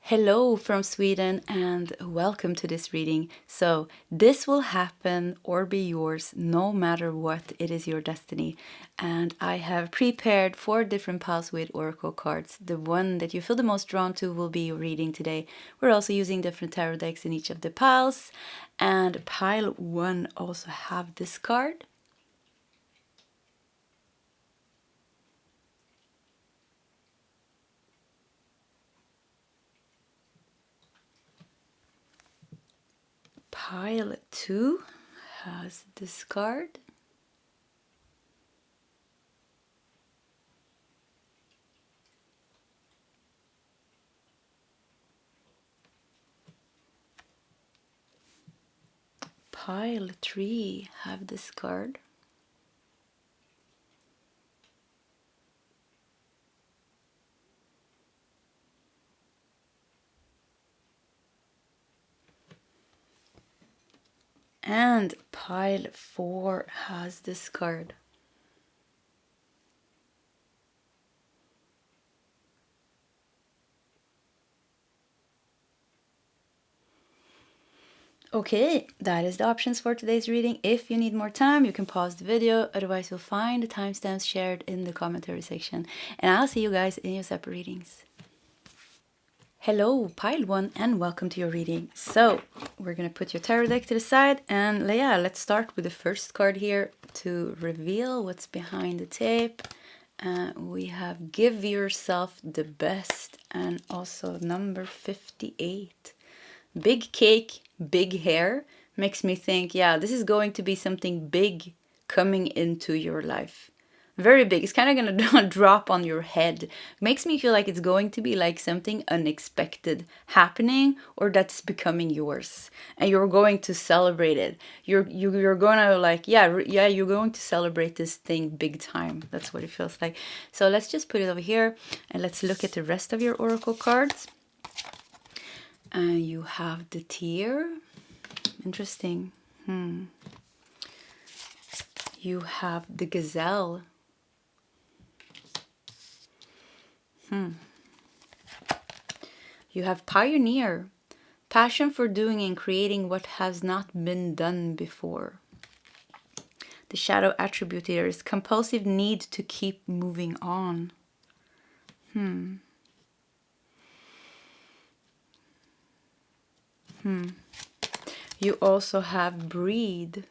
Hello from Sweden and welcome to this reading. So, this will happen or be yours no matter what, it is your destiny. And I have prepared 4 different piles with oracle cards. The one that you feel the most drawn to will be your reading today. We're also using different tarot decks in each of the piles. And pile 1 also have this card. Pile 2 has this card. Pile 3 have this card. And pile 4 has this card. Okay, that is the options for today's reading. If you need more time, you can pause the video. Otherwise, you'll find the timestamps shared in the commentary section. And I'll see you guys in your separate readings. Hello, pile 1, and welcome to your reading. So, we're going to put your tarot deck to the side. And yeah, let's start with the first card here to reveal what's behind the tape. We have Give Yourself the Best and also number 58. Big cake, big hair makes me think, yeah, this is going to be something big coming into your life. Very big. It's kind of going to drop on your head. Makes me feel like it's going to be like something unexpected happening or that's becoming yours. And you're going to celebrate it. You're going to like, yeah, you're going to celebrate this thing big time. That's what it feels like. So let's just put it over here and let's look at the rest of your oracle cards. And you have the tear. Interesting. You have the gazelle. You have pioneer. Passion for doing and creating what has not been done before. The shadow attribute here is compulsive need to keep moving on. You also have breed.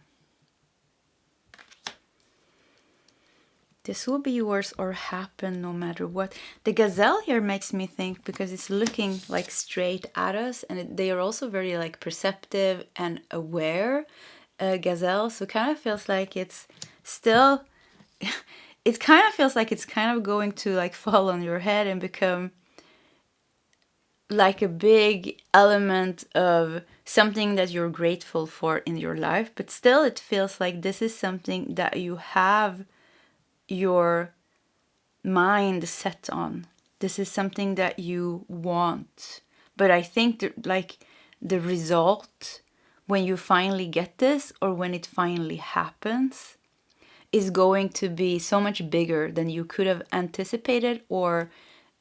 This will be yours or happen no matter what. The gazelle here makes me think because it's looking like straight at us, and they are also very like perceptive and aware. Gazelle, so kind of feels like it's still, it kind of feels like it's kind of going to like fall on your head and become like a big element of something that you're grateful for in your life, but still it feels like this is something that you have your mind set on. This is something that you want. But I think that, like, the result when you finally get this or when it finally happens is going to be so much bigger than you could have anticipated or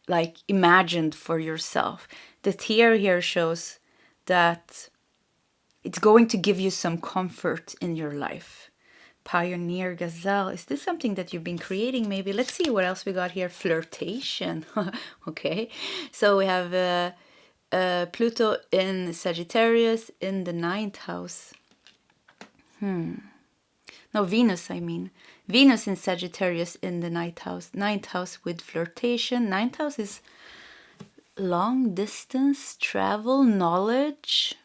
like imagined for yourself. The tear here shows that it's going to give you some comfort in your life. Pioneer gazelle. Is this something that you've been creating maybe? Let's see what else we got here. Flirtation. Okay. So we have Pluto in Sagittarius in the 9th house. No, Venus, I mean. Venus in Sagittarius in the 9th house. 9th house with flirtation. 9th house is long distance, travel, knowledge.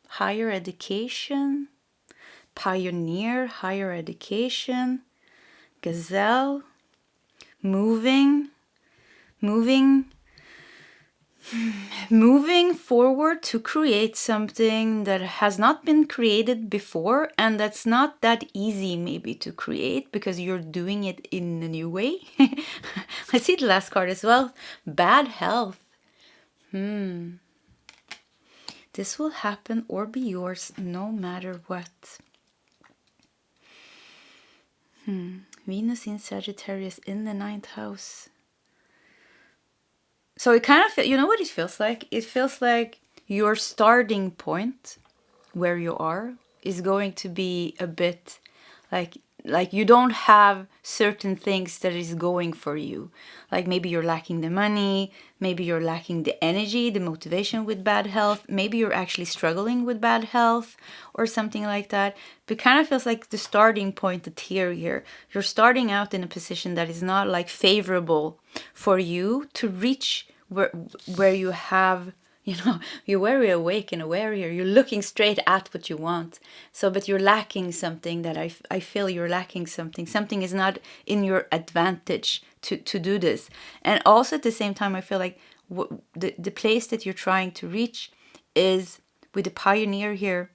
Higher education. Pioneer, higher education. Gazelle. Moving forward to create something that has not been created before and that's not that easy maybe to create because you're doing it in a new way. I see the last card as well. Bad health. This will happen or be yours no matter what. Venus in Sagittarius in the 9th house. So it kind of, you know what it feels like? It feels like your starting point where you are is going to be a bit like you don't have certain things that is going for you. Like maybe you're lacking the money, maybe you're lacking the energy, the motivation with bad health, maybe you're actually struggling with bad health or something like that. But it kind of feels like the starting point, the tier here, you're starting out in a position that is not like favorable for you to reach where you have, you know, you're very awake and aware here. You're looking straight at what you want. So, but you're lacking something that I feel you're lacking something. Something is not in your advantage to do this. And also at the same time, I feel like the place that you're trying to reach is with the pioneer here.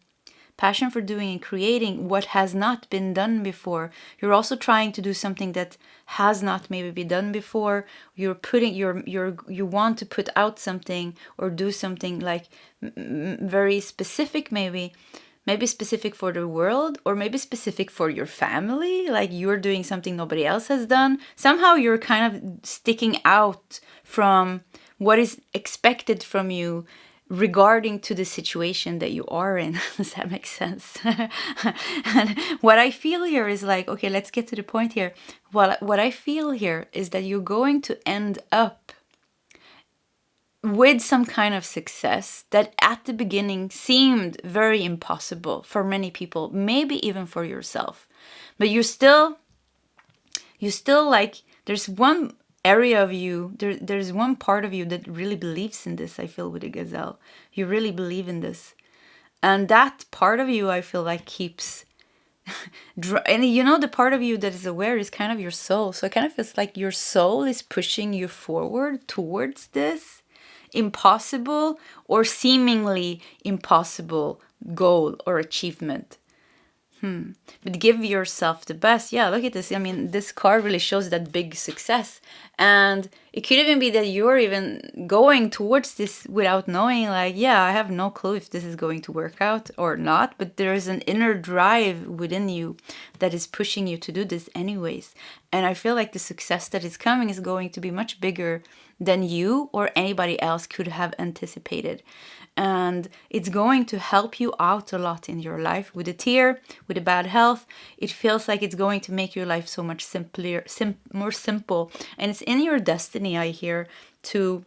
Passion for doing and creating what has not been done before. You're also trying to do something that has not maybe been done before. You're putting you want to put out something or do something like very specific, maybe specific for the world, or maybe specific for your family. Like you're doing something nobody else has done. Somehow you're kind of sticking out from what is expected from you regarding to the situation that you are in. Does that make sense? And what I feel here is like, okay, let's get to the point here. What I feel here is that you're going to end up with some kind of success that at the beginning seemed very impossible for many people, maybe even for yourself. But you still like, there's one area of you, there's one part of you that really believes in this. I feel with the gazelle, you really believe in this, and that part of you I feel like keeps and you know, the part of you that is aware is kind of your soul. So it kind of feels like your soul is pushing you forward towards this impossible or seemingly impossible goal or achievement. But give yourself the best. Yeah, look at this. I mean, this card really shows that big success. And it could even be that you're even going towards this without knowing, like, yeah, I have no clue if this is going to work out or not. But there is an inner drive within you that is pushing you to do this anyways. And I feel like the success that is coming is going to be much bigger than you or anybody else could have anticipated. And it's going to help you out a lot in your life. With a tear, with a bad health, it feels like it's going to make your life so much simpler, more simple. And it's in your destiny, I hear, to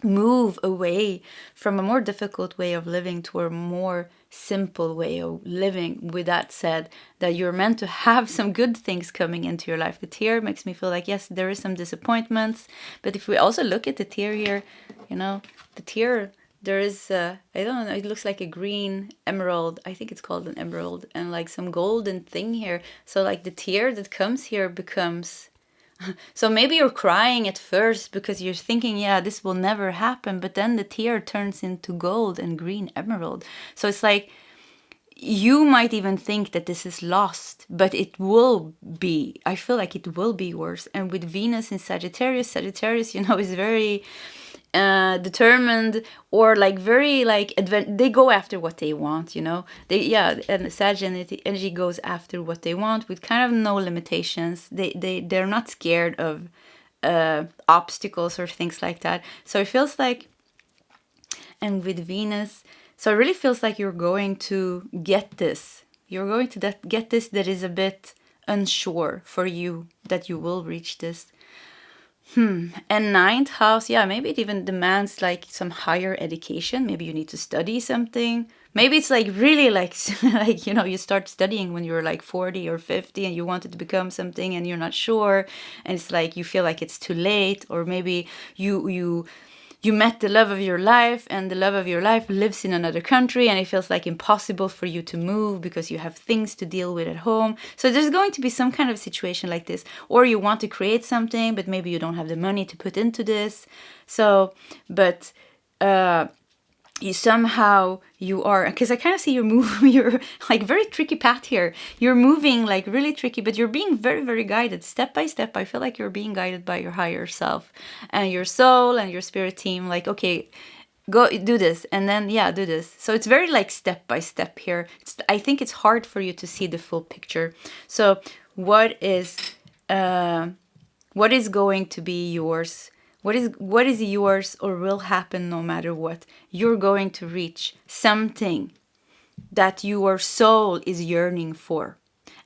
move away from a more difficult way of living to a more simple way of living. With that said, that you're meant to have some good things coming into your life. The tear makes me feel like, yes, there is some disappointments. But if we also look at the tear here, you know, the tear, there is, I don't know, it looks like a green emerald. I think it's called an emerald. And like some golden thing here. So like the tear that comes here becomes... So maybe you're crying at first because you're thinking, yeah, this will never happen. But then the tear turns into gold and green emerald. So it's like, you might even think that this is lost, but it will be. I feel like it will be yours. And with Venus in Sagittarius, you know, is very... determined, or like very like they go after what they want, you know. And the Sag energy goes after what they want with kind of no limitations. They're not scared of obstacles or things like that. So it feels like, and with Venus, so it really feels like you're going to get this. You're going to get this that is a bit unsure for you, that you will reach this. And ninth house, yeah, maybe it even demands like some higher education. Maybe you need to study something. Maybe it's like really like, like, you know, you start studying when you're like 40 or 50 and you wanted to become something and you're not sure. And it's like, you feel like it's too late. Or maybe you met the love of your life, and the love of your life lives in another country, and it feels like impossible for you to move because you have things to deal with at home. So there's going to be some kind of situation like this. Or you want to create something, but maybe you don't have the money to put into this. So, but you are, because I kind of see you're like very tricky path here. You're moving like really tricky, but you're being very, very guided step by step. I feel like you're being guided by your higher self and your soul and your spirit team. Like, okay, go do this, and then do this. So it's very like step by step here. I think it's hard for you to see the full picture. So what is going to be yours what is yours or will happen no matter what. You're going to reach something that your soul is yearning for,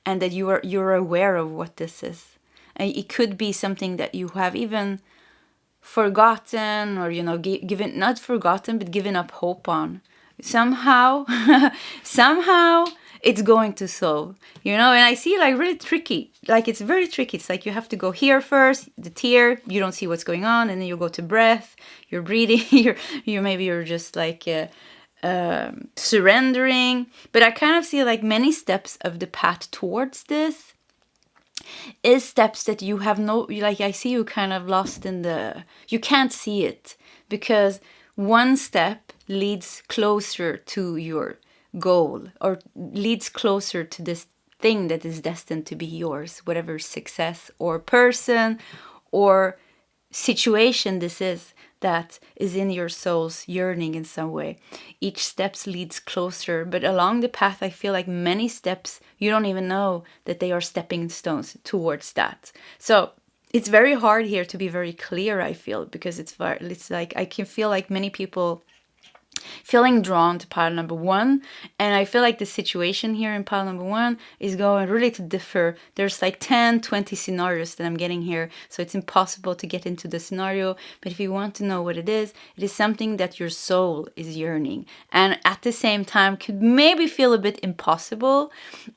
and that you're aware of what this is. And it could be something that you have even forgotten, or given, not forgotten, but given up hope on. Somehow somehow it's going to solve, and I see like really tricky, like it's very tricky. It's like you have to go here first, the tear, you don't see what's going on, and then you go to breath, you're breathing, you're just like surrendering. But I kind of see like many steps of the path towards this is steps that you have like I see you kind of lost in you can't see it, because one step leads closer to your goal, or leads closer to this thing that is destined to be yours, whatever success or person or situation this is that is in your soul's yearning in some way. Each step leads closer, but along the path I feel like many steps you don't even know that they are stepping stones towards that. So it's very hard here to be very clear, I feel, because it's like I can feel like many people feeling drawn to pile number 1, and I feel like the situation here in pile number 1 is going really to differ. There's like 10-20 scenarios that I'm getting here, so it's impossible to get into the scenario. But if you want to know what it is something that your soul is yearning, and at the same time could maybe feel a bit impossible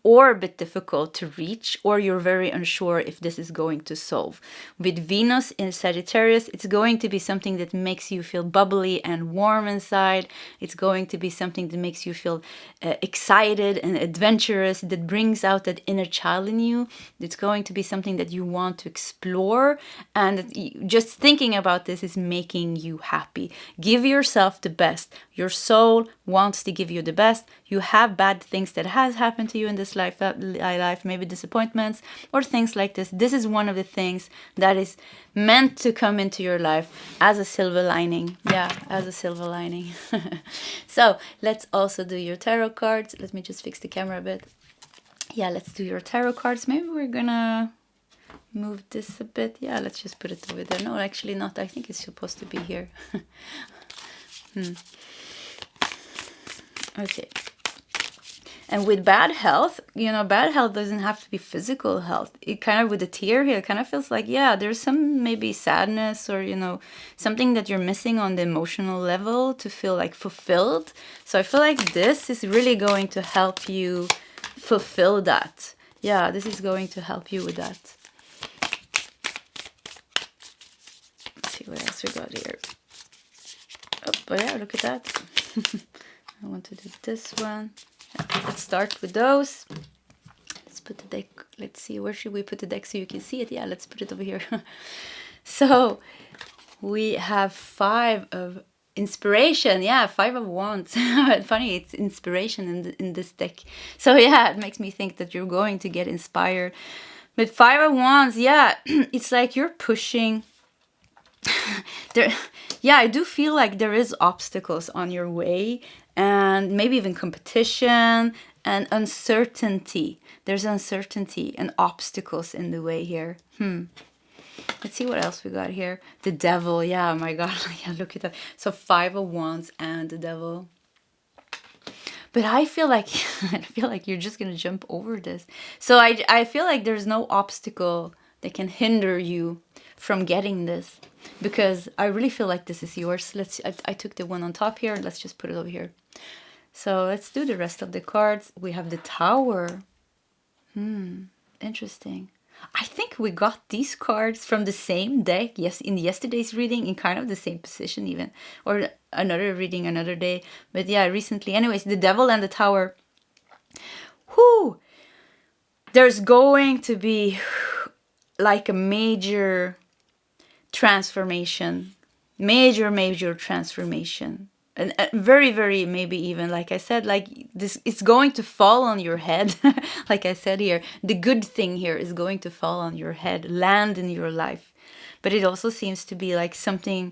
or a bit difficult to reach, or you're very unsure if this is going to solve. With Venus in Sagittarius, it's going to be something that makes you feel bubbly and warm inside. It's going to be something that makes you feel excited and adventurous, that brings out that inner child in you. It's going to be something that you want to explore, and just thinking about this is making you happy. Give yourself the best. Your soul wants to give you the best. You have bad things that has happened to you in this life, maybe disappointments or things like this. This is one of the things that is meant to come into your life as a silver lining. Yeah, as a silver lining. So let's also do your tarot cards. Let me just fix the camera a bit. Yeah, let's do your tarot cards. Maybe we're gonna move this a bit. Yeah, let's just put it over there. No, actually not. I think it's supposed to be here. Okay. And with bad health, bad health doesn't have to be physical health. It kind of, with the tear here, it kind of feels like, yeah, there's some maybe sadness, or, something that you're missing on the emotional level to feel like fulfilled. So I feel like this is really going to help you fulfill that. Yeah, this is going to help you with that. Let's see what else we got here. Oh, yeah, look at that. I want to do this one. Let's start with those. Let's put the deck. Let's see, where should we put the deck so you can see it? Yeah, let's put it over here. So we have 5 of inspiration. Yeah, 5 of wands. Funny, it's inspiration in this deck. So yeah, it makes me think that you're going to get inspired. With 5 of wands, yeah, it's like you're pushing. Yeah, I do feel like there is obstacles on your way, and maybe even competition and uncertainty. There's uncertainty and obstacles in the way here. Let's see what else we got here. The devil. Yeah, oh my God. Yeah, look at that. So 5 of wands and the devil. But I feel like you're just gonna jump over this. So I feel like there's no obstacle that can hinder you from getting this, because I really feel like this is yours. I took the one on top here. Let's just put it over here. So let's do the rest of the cards. We have the Tower. Interesting. I think we got these cards from the same deck, yes, in yesterday's reading, in kind of the same position even, or another reading another day. But yeah, recently. Anyways, the Devil and the Tower. Whoo! There's going to be like a major transformation. Major transformation. And very, very, maybe even, like I said, like this, it's going to fall on your head. Like I said here, the good thing here is going to fall on your head, land in your life. But it also seems to be like something,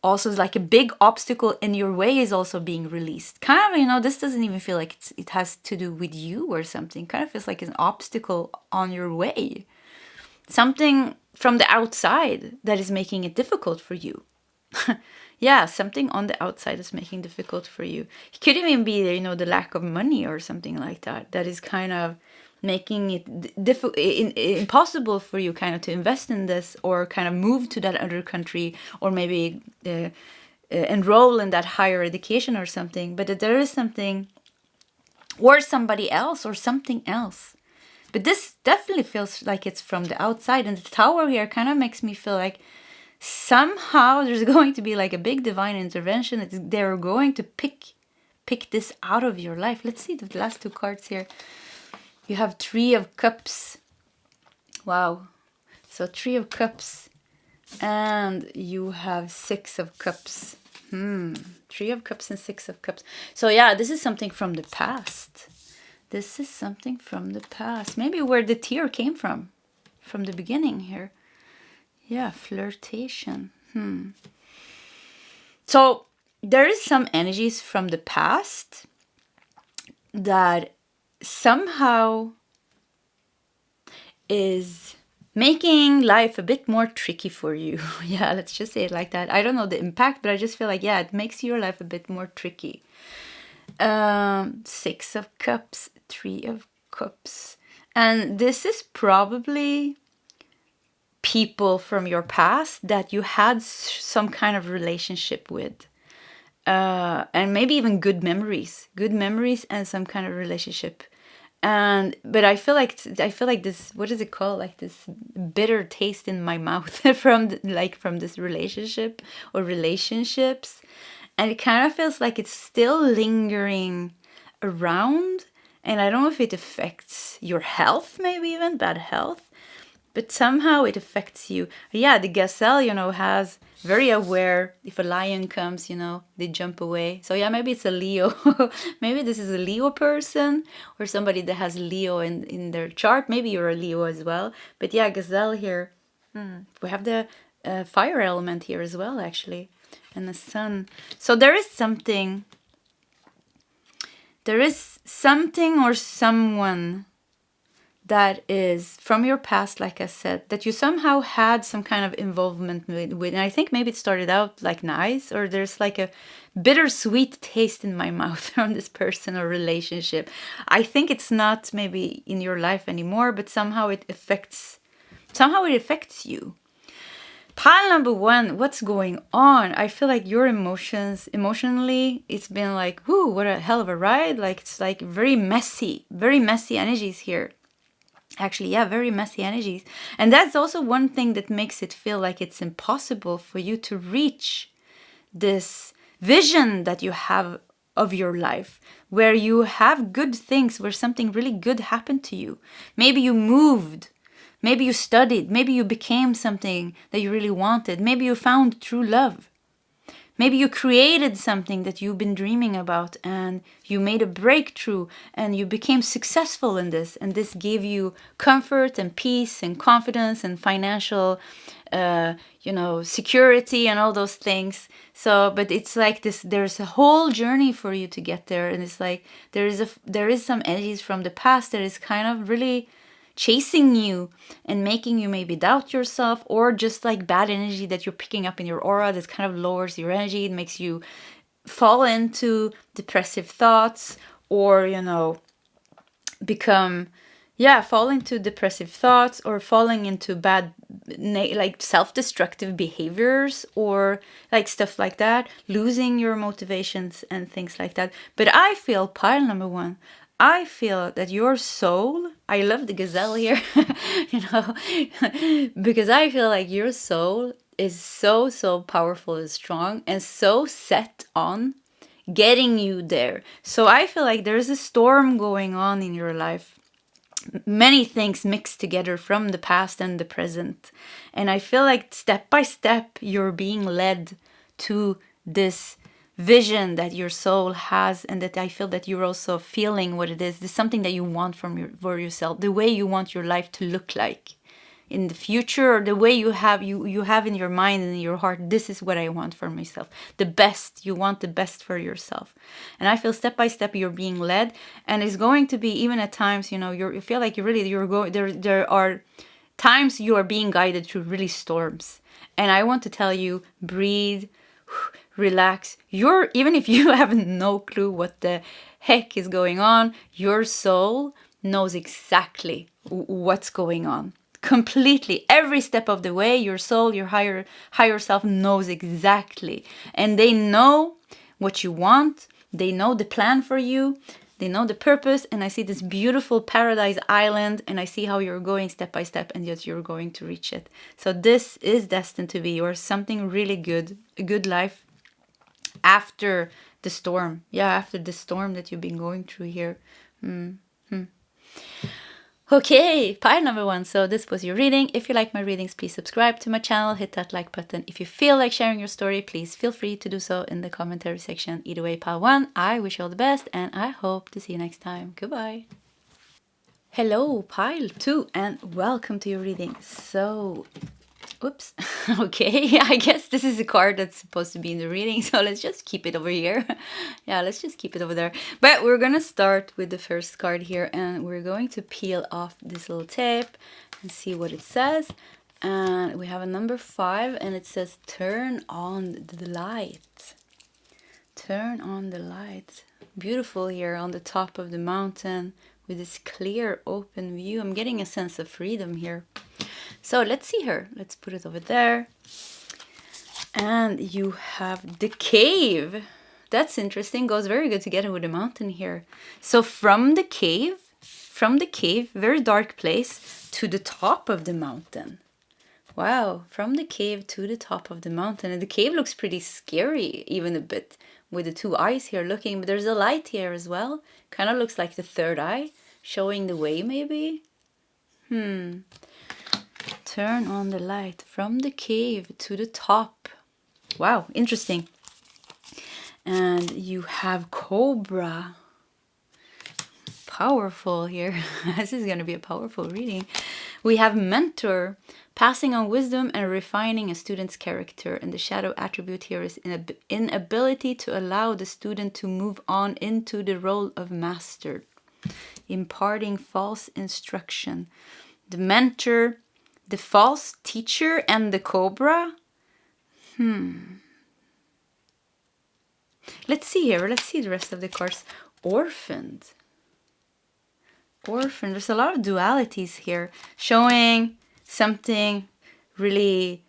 also like a big obstacle in your way is also being released. Kind of, this doesn't even feel like it has to do with you or something. Kind of feels like an obstacle on your way. something from the outside that is making it difficult for you. Yeah, something on the outside is making it difficult for you. It could even be, you know, the lack of money or something like that. That is kind of making it impossible for you kind of to invest in this, or kind of move to that other country, or maybe enroll in that higher education or something. But that there is something, or somebody else, or something else. But this definitely feels like it's from the outside. And the tower here kind of makes me feel like somehow there's going to be like a big divine intervention. They're going to pick this out of your life. Let's see the last two cards here. You have Three of Cups. Wow. So Three of Cups. And you have Six of Cups. Three of Cups and Six of Cups. So yeah, this is something from the past. This is something from the past. Maybe where the tear came from the beginning here. Yeah, flirtation. So there is some energies from the past that somehow is making life a bit more tricky for you. Yeah, let's just say it like that. I don't know the impact, but I just feel like, yeah, it makes your life a bit more tricky. Six of Cups, Three of Cups. And this is probably people from your past that you had some kind of relationship with. And maybe even good memories and some kind of relationship. But I feel like this, what is it called? Like this bitter taste in my mouth from this relationship or relationships. And it kind of feels like it's still lingering around. And I don't know if it affects your health, maybe even bad health. But somehow it affects you. Yeah, the gazelle, you know, has very aware. If a lion comes, you know, they jump away. So yeah, maybe it's a Leo. Maybe this is a Leo person, or somebody that has Leo in their chart. Maybe you're a Leo as well. But yeah, gazelle here. We have the fire element here as well, actually. And the sun. So there is something or someone that is from your past, like I said, that you somehow had some kind of involvement with. And I think maybe it started out like nice, or there's like a bittersweet taste in my mouth from this person or relationship. I think it's not maybe in your life anymore, but somehow it affects you. Pile number one, what's going on? I feel like your emotionally, it's been like, whoo, what a hell of a ride. Like, it's like very messy energies here. Actually, yeah, very messy energies. And that's also one thing that makes it feel like it's impossible for you to reach this vision that you have of your life, where you have good things, where something really good happened to you. Maybe you moved, maybe you studied, maybe you became something that you really wanted, maybe you found true love. Maybe you created something that you've been dreaming about, and you made a breakthrough and you became successful in this. And this gave you comfort and peace and confidence and financial, security and all those things. So, but it's like this, there's a whole journey for you to get there. And it's like, there is some energies from the past that is kind of really chasing you and making you maybe doubt yourself, or just like bad energy that you're picking up in your aura that kind of lowers your energy. It makes you fall into depressive thoughts, or, fall into depressive thoughts, or falling into bad, like self-destructive behaviors, or like stuff like that, losing your motivations and things like that. But I feel, pile number one, I feel that your soul, I love the gazelle here, because I feel like your soul is so, so powerful and strong and so set on getting you there. So I feel like there's a storm going on in your life. Many things mixed together from the past and the present. And I feel like step by step, you're being led to this vision that your soul has, and that I feel that you're also feeling what it is. There's something that you want for yourself, the way you want your life to look like in the future, or the way you have in your mind and in your heart. This is what I want for myself. The best. You want the best for yourself. And I feel step by step you're being led, and it's going to be, even at times, you feel like you're going. There are times you are being guided through really storms. And I want to tell you, breathe, relax. Even if you have no clue what the heck is going on, your soul knows exactly what's going on. Completely. Every step of the way, your soul, your higher self knows exactly. And they know what you want. They know the plan for you. They know the purpose. And I see this beautiful paradise island, and I see how you're going step by step, and yet you're going to reach it. So this is destined to be yours, something really good, a good life after the storm. Yeah, after the storm that you've been going through here. Okay, pile number 1. So this was your reading. If you like my readings, please subscribe to my channel, hit that like button. If you feel like sharing your story, please feel free to do so in the commentary section. Either way, pile 1, I wish you all the best, and I hope to see you next time. Goodbye. Hello, pile 2, and welcome to your reading. So, oops. Okay, I guess this is a card that's supposed to be in the reading, so let's just keep it over here. Yeah, let's just keep it over there. But we're gonna start with the first card here, and we're going to peel off this little tape and see what it says. And we have a number 5, and it says, turn on the light. Turn on the light. Beautiful here on the top of the mountain with this clear, open view. I'm getting a sense of freedom here. So let's see her. Let's put it over there. And you have the cave. That's interesting. Goes very good together with the mountain here. So from the cave, very dark place, to the top of the mountain. Wow, from the cave to the top of the mountain. And the cave looks pretty scary, even a bit, with the 2 eyes here looking. But there's a light here as well. Kind of looks like the 3rd eye, showing the way maybe. Turn on the light from the cave to the top. Wow, interesting. And you have Cobra. Powerful here. This is going to be a powerful reading. We have Mentor, passing on wisdom and refining a student's character. And the shadow attribute here is inability to allow the student to move on into the role of master, imparting false instruction. The Mentor, the false teacher, and the Cobra. Let's see here. Let's see the rest of the cards. Orphaned. There's a lot of dualities here, showing something really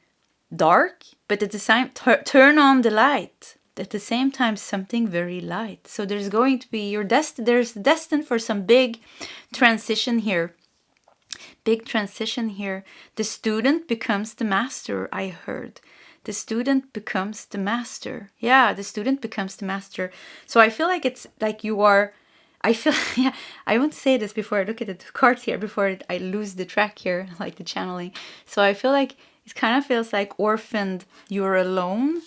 dark, but at the same turn on the light. At the same time, something very light. So there's going to be there's destined for some big transition here. Big transition here. The student becomes the master, I heard. The student becomes the master. Yeah, the student becomes the master. So I feel like it's like you are... yeah, I want to say this before I look at the cards here, before I lose the track here, like the channeling. So I feel like it kind of feels like orphaned. You're alone.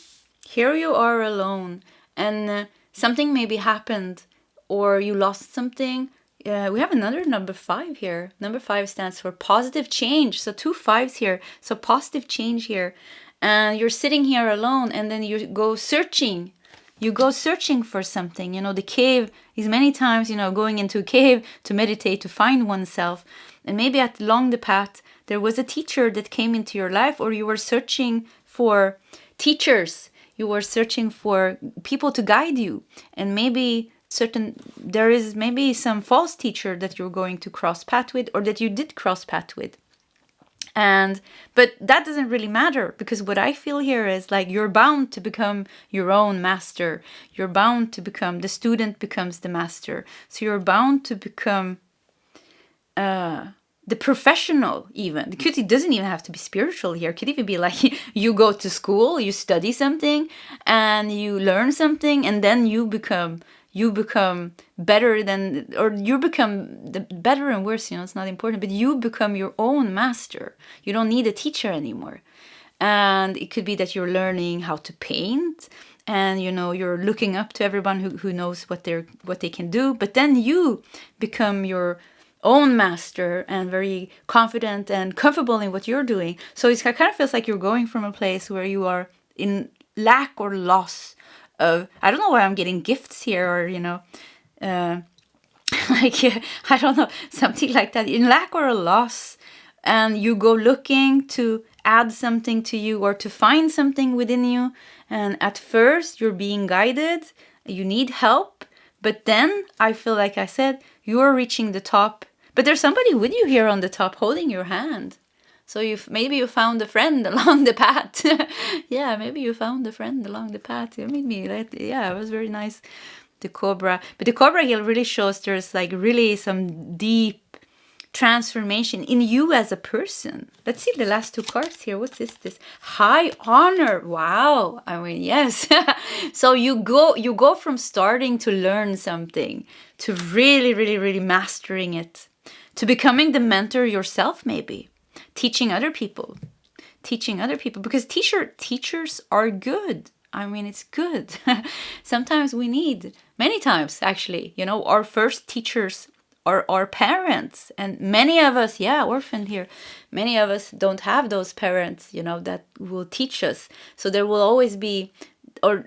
Here you are alone. And something maybe happened, or you lost something. We have another number 5 here. Number 5 stands for positive change. So 2 5s here. So positive change here. And you're sitting here alone, and then you go searching. You go searching for something. You know, the cave is many times, going into a cave to meditate, to find oneself. And maybe along the path, there was a teacher that came into your life, or you were searching for teachers. You were searching for people to guide you. And maybe there is maybe some false teacher that you're going to cross path with, or that you did cross path with. But that doesn't really matter, because what I feel here is like you're bound to become your own master. You're bound to become, the student becomes the master. So you're bound to become the professional even. It doesn't even have to be spiritual here. It could even be like you go to school, you study something, and you learn something, and then you become better than, or you become the better and worse, it's not important, but you become your own master. You don't need a teacher anymore. And it could be that you're learning how to paint, and you're looking up to everyone who knows what they can do, but then you become your own master and very confident and comfortable in what you're doing. So it kind of feels like you're going from a place where you are in lack or loss of, I don't know why I'm getting gifts here, or like I don't know, something like that, in lack or a loss and you go looking to add something to you or to find something within you. And at first you're being guided, you need help, but then I feel like I said, you're reaching the top, but there's somebody with you here on the top holding your hand. So maybe you found a friend along the path. Yeah, maybe you found a friend along the path. It was very nice. The cobra, but the cobra here really shows there's like really some deep transformation in you as a person. Let's see the last two cards here. What is this? High honor. Wow. I mean, yes. So you go from starting to learn something to really, really, really mastering it, to becoming the mentor yourself, maybe teaching other people, because teachers are good. I mean, it's good. Sometimes we need, many times actually, our first teachers are our parents. And many of us, orphaned here, many of us don't have those parents, that will teach us. So there will always be, or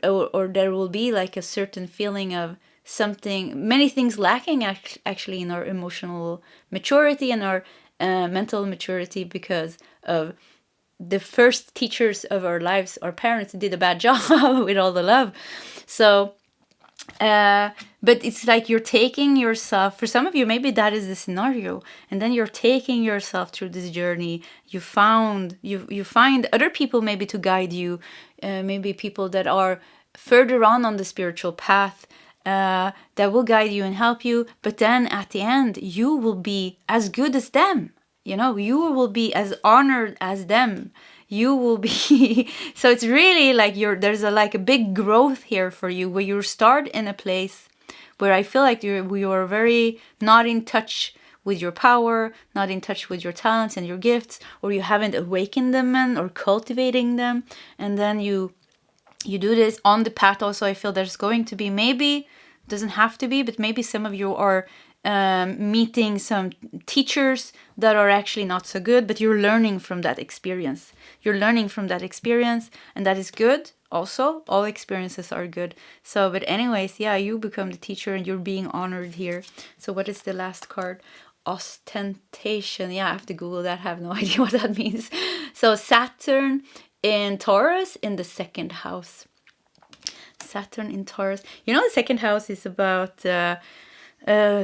there will be like a certain feeling of something, many things lacking actually in our emotional maturity and our mental maturity, because of the first teachers of our lives, our parents, did a bad job with all the love. So but it's like you're taking yourself, for some of you maybe that is the scenario, and then you're taking yourself through this journey. You find other people maybe to guide you, maybe people that are further on the spiritual path, that will guide you and help you. But then at the end you will be as good as them. You will be as honored as them. You will be so it's really like there's a big growth here for you, where you start in a place where I feel like you are very not in touch with your power, not in touch with your talents and your gifts, or you haven't awakened them or cultivating them. And then you do this on the path. Also, I feel there's going to be, maybe doesn't have to be, but maybe some of you are meeting some teachers that are actually not so good, but you're learning from that experience. And that is good. Also, all experiences are good. So, but anyways, you become the teacher and you're being honored here. So what is the last card? Ostentation. I have to Google that. I have no idea what that means. So Saturn in Taurus in the second house. Saturn in Taurus. The second house is about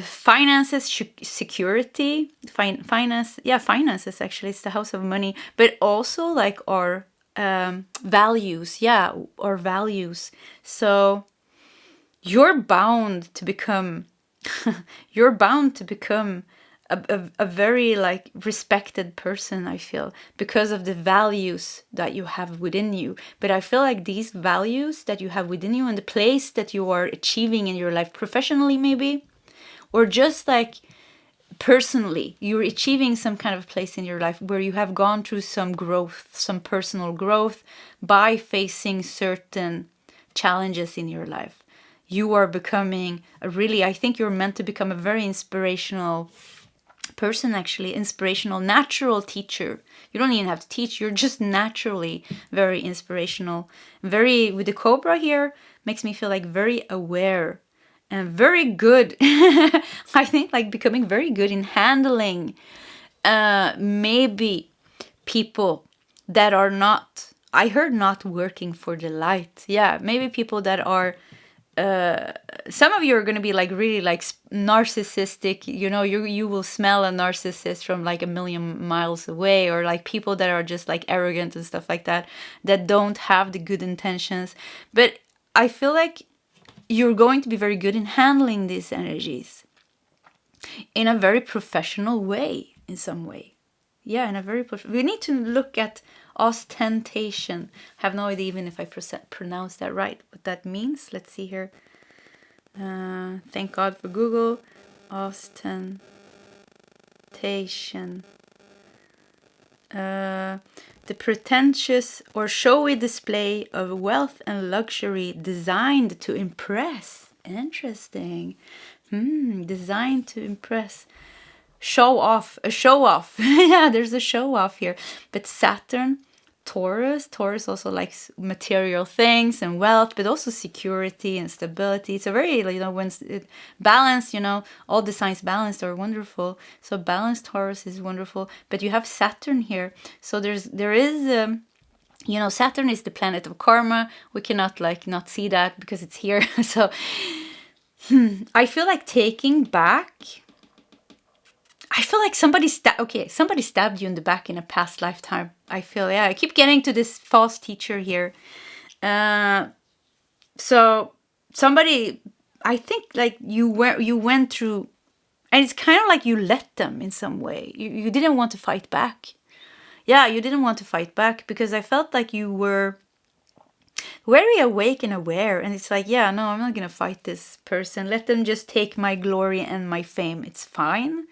finances, security, finances actually. It's the house of money, but also like our values. Our values. So you're bound to become a very like respected person, I feel, because of the values that you have within you. But I feel like these values that you have within you and the place that you are achieving in your life, professionally maybe, or just like personally, you're achieving some kind of place in your life where you have gone through some growth, some personal growth by facing certain challenges in your life. You are becoming I think you're meant to become a very inspirational person, actually, inspirational, natural teacher. You don't even have to teach, you're just naturally very inspirational. With the cobra here, makes me feel like very aware and very good. I think like becoming very good in handling maybe people that are not, I heard, not working for the light. Maybe people that are some of you are going to be like really like narcissistic, you will smell a narcissist from like a million miles away, or like people that are just like arrogant and stuff like that don't have the good intentions. But I feel like you're going to be very good in handling these energies in a very professional way, in some way. We need to look at ostentation. I have no idea even if I pronounce that right, what that means. Let's see here. Thank God for Google. Ostentation. The pretentious or showy display of wealth and luxury designed to impress. Interesting. Designed to impress. A show off. There's a show off here. But Saturn Taurus. Taurus also likes material things and wealth, but also security and stability. It's a very, when it balanced, all the signs balanced are wonderful. So balanced Taurus is wonderful. But you have Saturn here. So there is Saturn is the planet of karma. We cannot not see that because it's here. So I feel like taking back. I feel like somebody stabbed you in the back in a past lifetime. I feel, I keep getting to this false teacher here. So somebody, I think like you went through, and it's kind of like you let them in some way. You didn't want to fight back. Yeah, you didn't want to fight back because I felt like you were very awake and aware. And it's like, no, I'm not going to fight this person. Let them just take my glory and my fame. It's fine.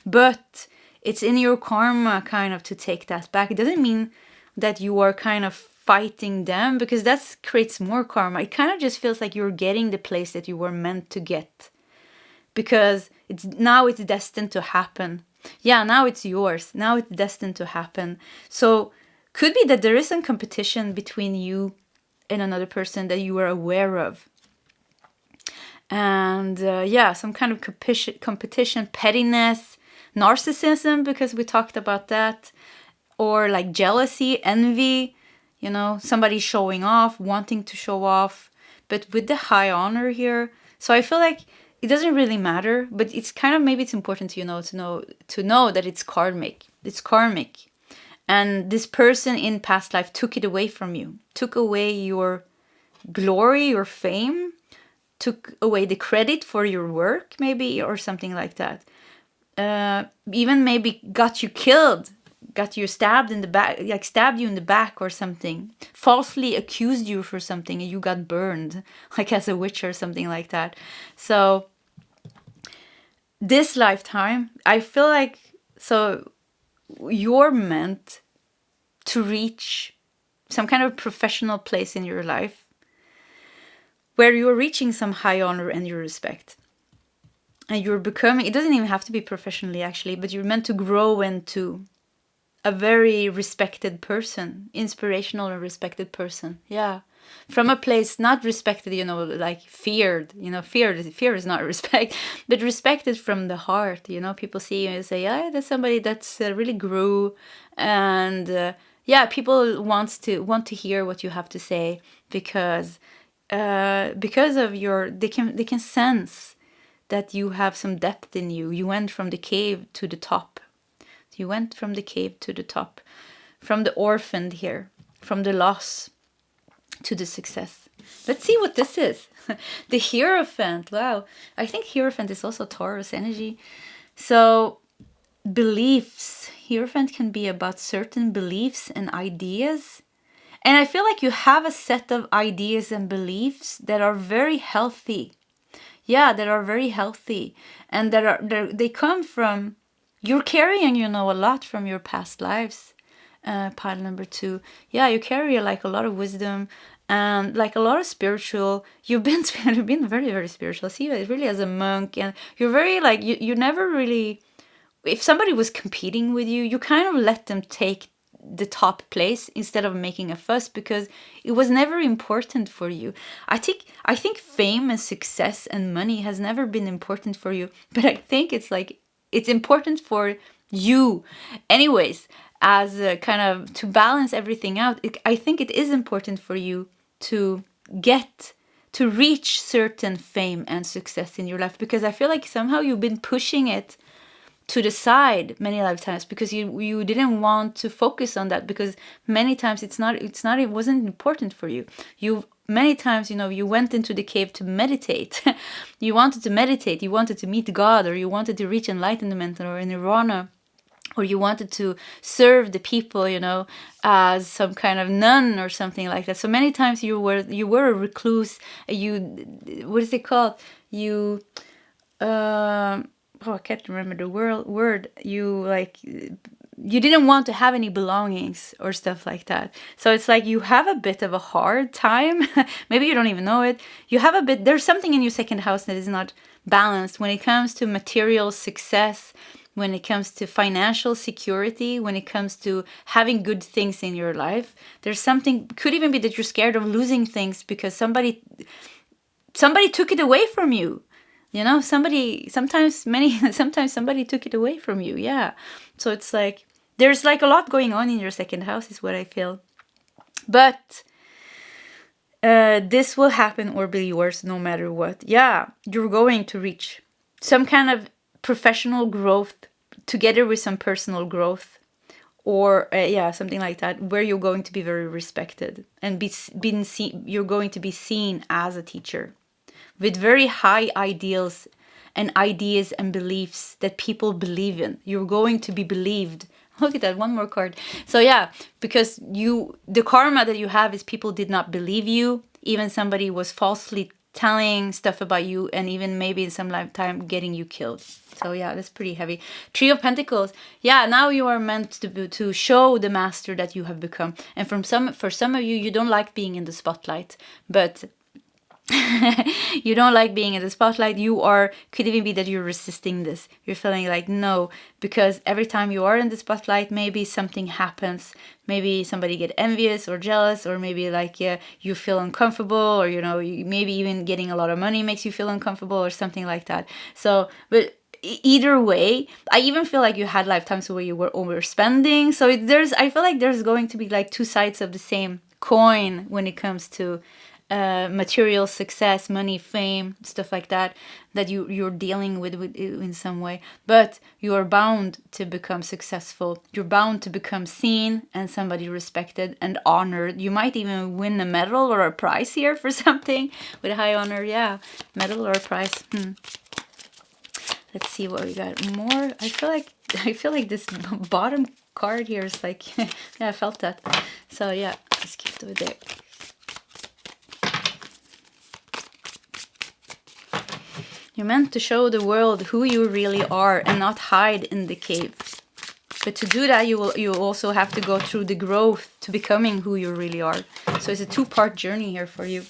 But it's in your karma kind of to take that back. It doesn't mean that you are kind of fighting them because that creates more karma. It kind of just feels like you're getting the place that you were meant to get. Because now it's destined to happen. Yeah, now it's yours. Now it's destined to happen. So could be that there is some competition between you and another person that you were aware of. And some kind of competition, pettiness, narcissism, because we talked about that, or like jealousy, envy, somebody showing off, wanting to show off, but with the high honor here. So I feel like it doesn't really matter, but it's kind of, maybe it's important to know that it's karmic. It's karmic. And this person in past life took it away from you, took away your glory, your fame, took away the credit for your work, maybe, or something like that. Even maybe got you killed, got you stabbed in the back, like stabbed you in the back or something, falsely accused you for something and you got burned, like as a witch or something like that. So this lifetime, I feel like, so you're meant to reach some kind of professional place in your life where you're reaching some high honor and your respect. And you're becoming, it doesn't even have to be professionally actually, but you're meant to grow into a very respected person, inspirational and respected person. Yeah. From a place not respected, like feared, fear is not respect, but respected from the heart. People see you and say, that's somebody that's really grew. And people want to hear what you have to say because of they can sense that you have some depth in you. You went from the cave to the top. You went from the cave to the top. From the orphaned here. From the loss to the success. Let's see what this is. The Hierophant. Wow. I think Hierophant is also Taurus energy. So, beliefs. Hierophant can be about certain beliefs and ideas. And I feel like you have a set of ideas and beliefs that are very healthy. Yeah, that are very healthy. And they come from, you're carrying, a lot from your past lives. Pile number 2. Yeah, you carry like a lot of wisdom and like a lot of spiritual. You've been very, very spiritual. I see you really as a monk, and you're very like, you never really, if somebody was competing with you, you kind of let them take the top place instead of making a fuss because it was never important for you. I think fame and success and money has never been important for you, but I think it's important for you anyways, as a kind of to balance everything out. I think it is important for you to reach certain fame and success in your life, because I feel like somehow you've been pushing it to the side many lifetimes because you didn't want to focus on that, because many times it wasn't important for you. Many times, you went into the cave to meditate. You wanted to meditate, you wanted to meet God, or you wanted to reach enlightenment or nirvana, or you wanted to serve the people, as some kind of nun or something like that. So many times you were a recluse. What is it called? I can't remember the word. You didn't want to have any belongings or stuff like that. So it's like you have a bit of a hard time. Maybe you don't even know it. There's something in your second house that is not balanced when it comes to material success, when it comes to financial security, when it comes to having good things in your life. There's something, could even be that you're scared of losing things because somebody took it away from you. You know, sometimes somebody took it away from you. Yeah. So it's like, there's like a lot going on in your second house is what I feel. But this will happen or be yours no matter what. Yeah, you're going to reach some kind of professional growth together with some personal growth, or something like that, where you're going to be very respected and you're going to be seen as a teacher with very high ideals and ideas and beliefs that people believe in. You're going to be believed. Look at that, one more card. So yeah, because the karma that you have is people did not believe you. Even somebody was falsely telling stuff about you, and even maybe in some lifetime getting you killed. So yeah, that's pretty heavy. Three of Pentacles. Yeah, now you are meant to show the master that you have become. And for some of you, you don't like being in the spotlight, but you don't like being in the spotlight. Could even be that you're resisting this. You're feeling like no, because every time you are in the spotlight, maybe something happens. Maybe somebody get envious or jealous, or maybe like you feel uncomfortable, or maybe even getting a lot of money makes you feel uncomfortable or something like that. So, but either way, I even feel like you had lifetimes where you were overspending. So I feel like there's going to be like two sides of the same coin when it comes to material success, money, fame, stuff like that you're dealing with in some way. But you are bound to become successful. You're bound to become seen and somebody respected and honored. You might even win a medal or a prize here for something with high honor. Yeah, medal or a prize. Let's see what we got more. I feel like this bottom card here is like yeah, I felt that. So yeah, let's keep it over there. You're meant to show the world who you really are and not hide in the cave. But to do that, you also have to go through the growth to becoming who you really are. So it's a two-part journey here for you.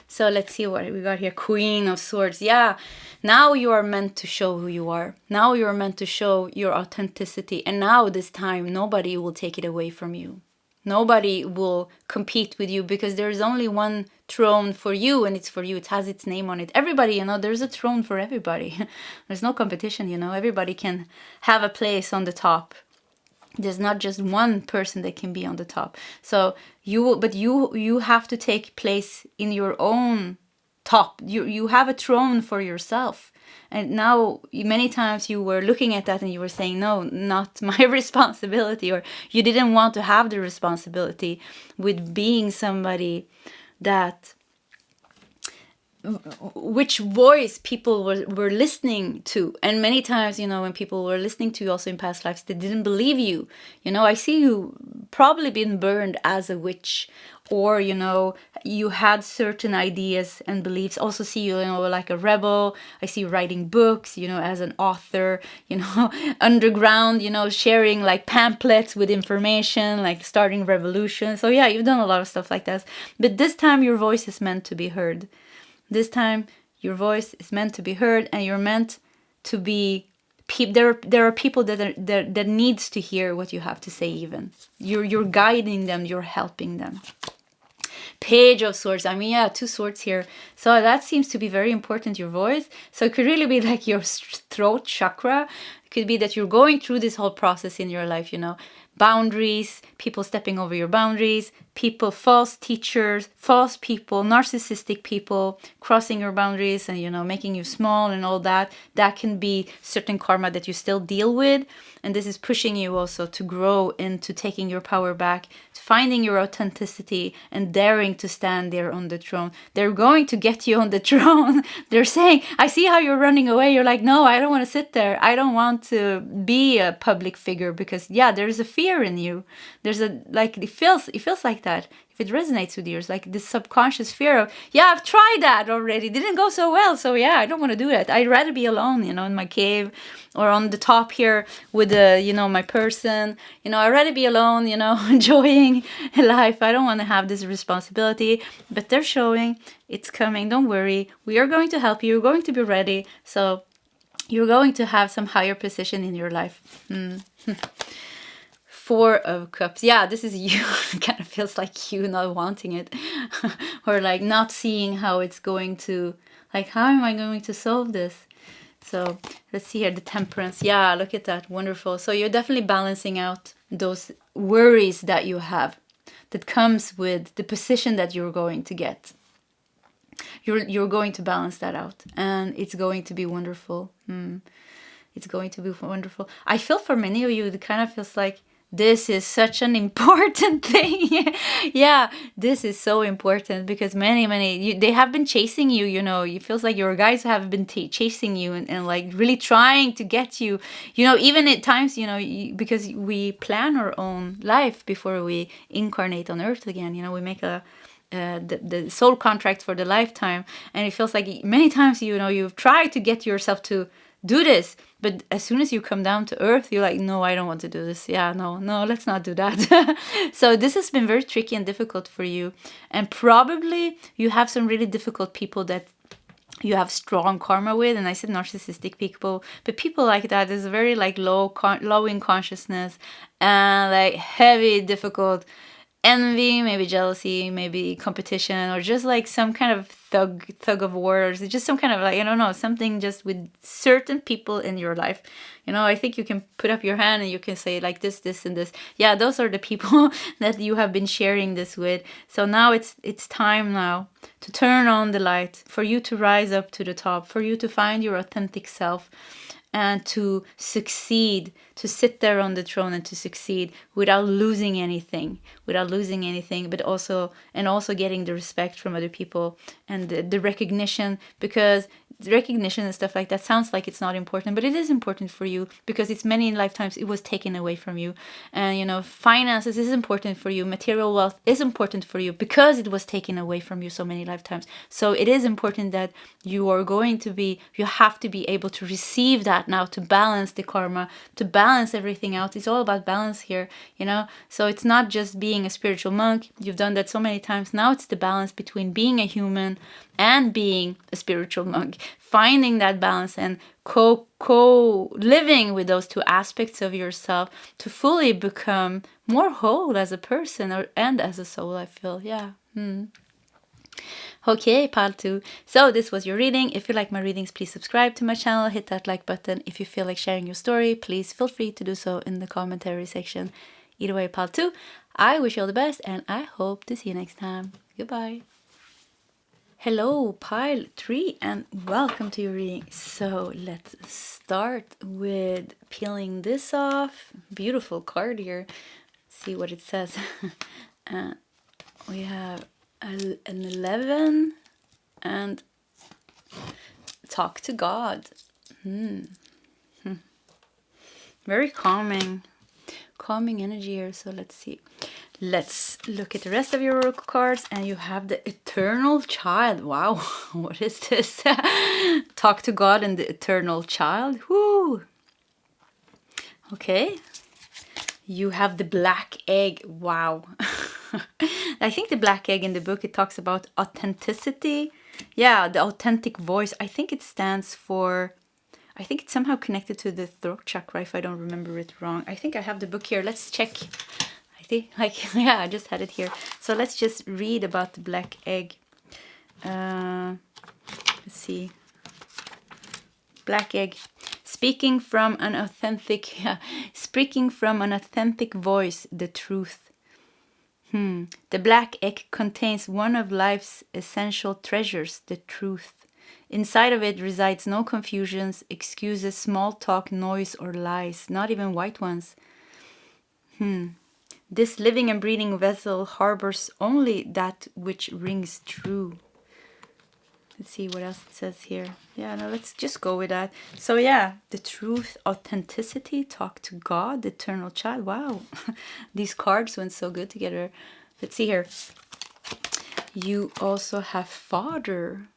So let's see what we got here. Queen of Swords. Yeah, now you are meant to show who you are. Now you are meant to show your authenticity. And now this time, nobody will take it away from you. Nobody will compete with you, because there's only one throne for you, and it's for you. It has its name on it. Everybody, there's a throne for everybody. There's no competition, everybody can have a place on the top. There's not just one person that can be on the top. So you have to take place in your own top. You have a throne for yourself. And now many times you were looking at that and you were saying, no, not my responsibility, or you didn't want to have the responsibility with being somebody that, which voice people were listening to. And many times, when people were listening to you also in past lives, they didn't believe you. I see you probably been burned as a witch, or, you had certain ideas and beliefs. Also see you, like a rebel. I see you writing books, as an author, underground, sharing like pamphlets with information, like starting revolution. So yeah, you've done a lot of stuff like that. But this time your voice is meant to be heard. This time your voice is meant to be heard, and you're meant to be. There are people that needs to hear what you have to say. Even you're guiding them, you're helping them. Page of Swords. Two swords here. So that seems to be very important, your voice. So it could really be like your throat chakra. It could be that you're going through this whole process in your life, boundaries, people stepping over your boundaries, people, false teachers, false people, narcissistic people crossing your boundaries and, making you small and all that. That can be certain karma that you still deal with. And this is pushing you also to grow into taking your power back, finding your authenticity, and daring to stand there on the throne. They're going to get you on the throne. They're saying, I see how you're running away. You're like, no, I don't want to sit there. I don't want to be a public figure, because there's a fear in you. There's it feels like that. If it resonates with you, it's like this subconscious fear of, I've tried that already. It didn't go so well. So I don't want to do that. I'd rather be alone, in my cave or on the top here with my person. I'd rather be alone, enjoying life. I don't want to have this responsibility, but they're showing it's coming. Don't worry. We are going to help you. You're going to be ready. So You're going to have some higher position in your life. 4 of Cups. Yeah, this is you. It kind of feels like you not wanting it. Or like not seeing how it's going to, like, how am I going to solve this? So let's see here, the Temperance. Yeah, look at that. Wonderful. So you're definitely balancing out those worries that you have, that comes with the position that you're going to get. You're going to balance that out, and it's going to be wonderful. It's going to be wonderful. I feel for many of you, it kind of feels like this is such an important thing. Yeah, this is so important because many, they have been chasing you, you know. It feels like your guys have been chasing you and like really trying to get you, you know, even at times, you know, because we plan our own life before we incarnate on earth again. You know, we make the soul contract for the lifetime, and it feels like many times, you know, you've tried to get yourself to do this, but as soon as you come down to earth, you're like, no, I don't want to do this. Yeah, no, let's not do that. So this has been very tricky and difficult for you, and probably you have some really difficult people that you have strong karma with. And I said narcissistic people, but people like that is very like low in consciousness, and like heavy, difficult envy, maybe jealousy, maybe competition, or just like some kind of thug of war, or just some kind of like, I don't know, something just with certain people in your life. You know, I think you can put up your hand and you can say like this, and this. Yeah, those are the people that you have been sharing this with. So now it's time now to turn on the light, for you to rise up to the top, for you to find your authentic self, and to succeed, to sit there on the throne and to succeed without losing anything, but also getting the respect from other people, and the recognition, because the recognition and stuff like that sounds like it's not important, but it is important for you, because it's many lifetimes it was taken away from you. And you know, finances is important for you, material wealth is important for you, because it was taken away from you so many lifetimes. So it is important that you have to be able to receive that now, to balance the karma, to balance everything out. It's all about balance here, you know. So it's not just being a spiritual monk, you've done that so many times. Now it's the balance between being a human and being a spiritual monk, finding that balance and co-living with those two aspects of yourself to fully become more whole as a person and as a soul, I feel. Yeah. Okay, part 2. So this was your reading. If you like my readings, please subscribe to my channel, hit that like button. If you feel like sharing your story, please feel free to do so in the commentary section. Either way, part 2, I wish you all the best, and I hope to see you next time. Goodbye. Hello, pile 3, and welcome to your reading. So let's start with peeling this off. Beautiful card here. See what it says. We have an 11 and talk to God. Very calming energy here. So let's see. Let's look at the rest of your oracle cards, and you have the Eternal Child. Wow, what is this? Talk to God and the Eternal Child. Whoo. Okay. You have the Black Egg. Wow. I think the Black Egg in the book, it talks about authenticity. Yeah, the authentic voice. I think it stands for, I think it's somehow connected to the throat chakra, if I don't remember it wrong. I think I have the book here. Let's check. I think, like, yeah, I just had it here. So let's just read about the Black Egg. Let's see. Black Egg. Speaking from an authentic voice, the truth. The black egg contains one of life's essential treasures, the truth. Inside of it resides no confusions, excuses, small talk, noise, or lies, not even white ones. This living and breathing vessel harbors only that which rings true. Let's see what else it says here. Yeah, no, let's just go with that. So yeah, the truth, authenticity, talk to God, the Eternal Child. Wow, these cards went so good together. Let's see here. You also have Father.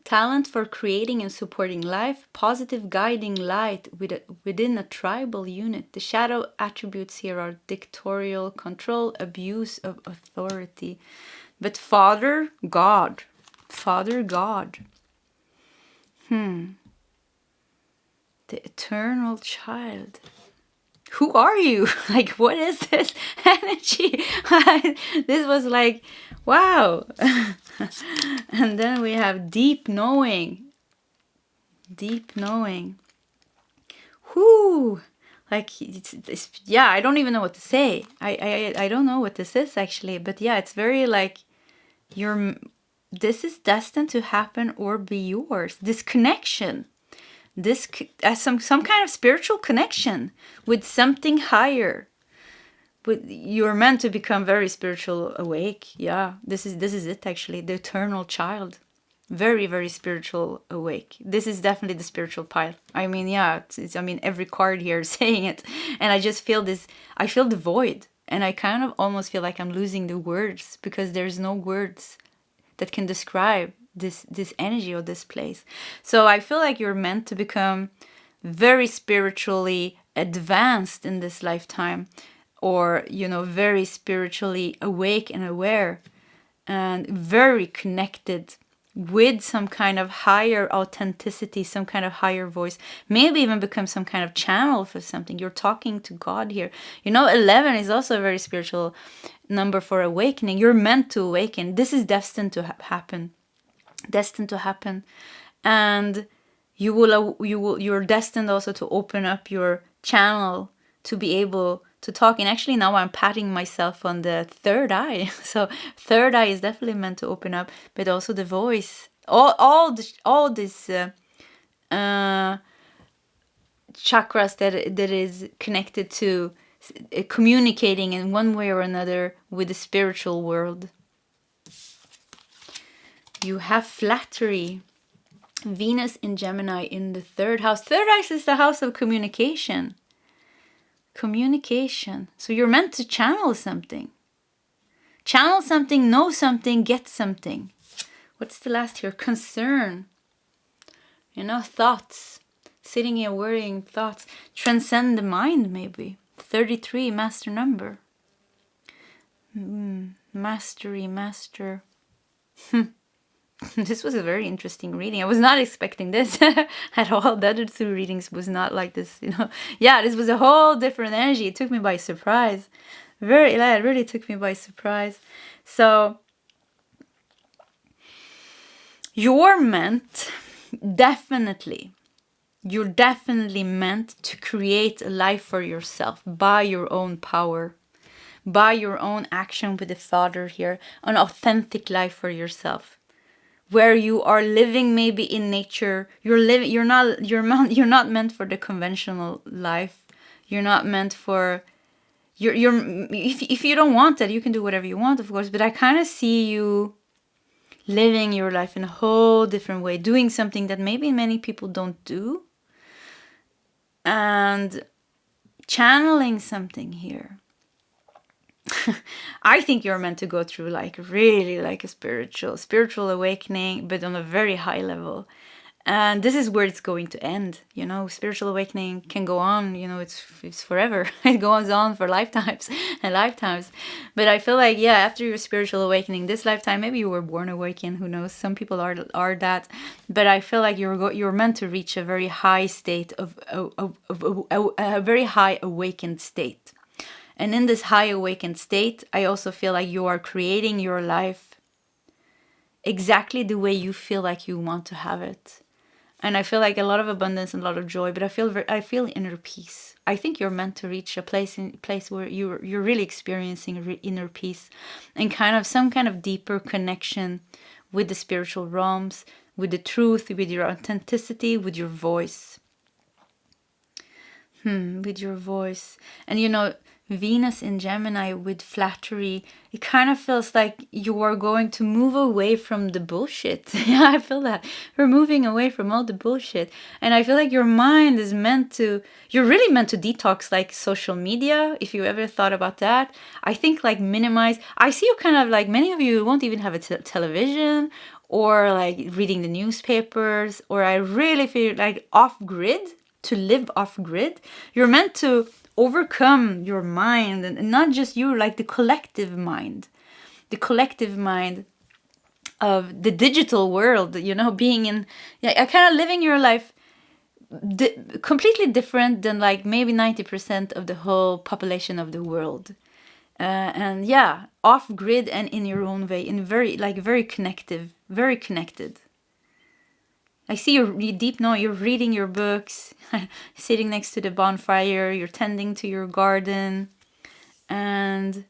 Talent for creating and supporting life, positive guiding light within a tribal unit. The shadow attributes here are dictatorial control, abuse of authority. But Father God. The eternal child. Who are you? Like, what is this energy? This was like, wow. And then we have deep knowing. Deep knowing. Whoo. Like, yeah, I don't even know what to say. I don't know what this is actually. But yeah, it's very like, this is destined to happen or be yours. This connection. This as some kind of spiritual connection with something higher. You're meant to become very spiritual awake. Yeah, this is it actually. The eternal child, very, very spiritual awake. This is definitely the spiritual pile. I mean, yeah, it's I mean, every card here is saying it, and I just feel this. I feel the void, and I kind of almost feel like I'm losing the words because there's no words that can describe this energy or this place. So I feel like you're meant to become very spiritually advanced in this lifetime, or very spiritually awake and aware, and very connected with some kind of higher authenticity, some kind of higher voice, maybe even become some kind of channel for something. You're talking to God here. 11 is also a very spiritual number for awakening. You're meant to awaken. This is destined to happen. Destined to happen. And you're destined also to open up your channel to be able to talk. And actually now I'm patting myself on the third eye. So third eye is definitely meant to open up, but also the voice. All this chakras that is connected to communicating in one way or another with the spiritual world. You have flattery. Venus in Gemini in the third house. Third house is the house of communication. Communication. So you're meant to channel something. Channel something, know something, get something. What's the last here? Concern. Thoughts. Sitting here worrying thoughts. Transcend the mind, maybe. 33, master number. Mastery, master. This was a very interesting reading. I was not expecting this at all. The other two readings was not like this, Yeah, this was a whole different energy. It took me by surprise. It really took me by surprise. So, you're definitely meant to create a life for yourself by your own power, by your own action with the Father here, an authentic life for yourself. Where you are living maybe in nature, you're not meant for the conventional life. You're not meant for if you don't want that, you can do whatever you want, of course, but I kind of see you living your life in a whole different way, doing something that maybe many people don't do, and channeling something here. I think you're meant to go through really a spiritual awakening, but on a very high level. And this is where it's going to end. Spiritual awakening can go on, it's forever. It goes on for lifetimes and lifetimes. But I feel like, yeah, after your spiritual awakening, this lifetime, maybe you were born awakened, who knows? Some people are that. But I feel like you're meant to reach a very high state of a very high awakened state. And in this high awakened state, I also feel like you are creating your life exactly the way you feel like you want to have it. And I feel like a lot of abundance and a lot of joy, but I feel inner peace. I think you're meant to reach a place where you're really experiencing inner peace and some kind of deeper connection with the spiritual realms, with the truth, with your authenticity, with your voice. With your voice. And Venus in Gemini with flattery, it kind of feels like you are going to move away from the bullshit. Yeah, I feel that. You're moving away from all the bullshit. And I feel like your mind is you're really meant to detox social media, if you ever thought about that. I think minimize. I see you kind of many of you won't even have a television or reading the newspapers, or I really feel off-grid, to live off-grid. You're meant to overcome your mind, and not just you, the collective mind of the digital world, being in, kind of living your life completely different than like maybe 90% of the whole population of the world. And yeah, off grid and in your own way, in very connected. I see you deep know you're reading your books, sitting next to the bonfire, you're tending to your garden, and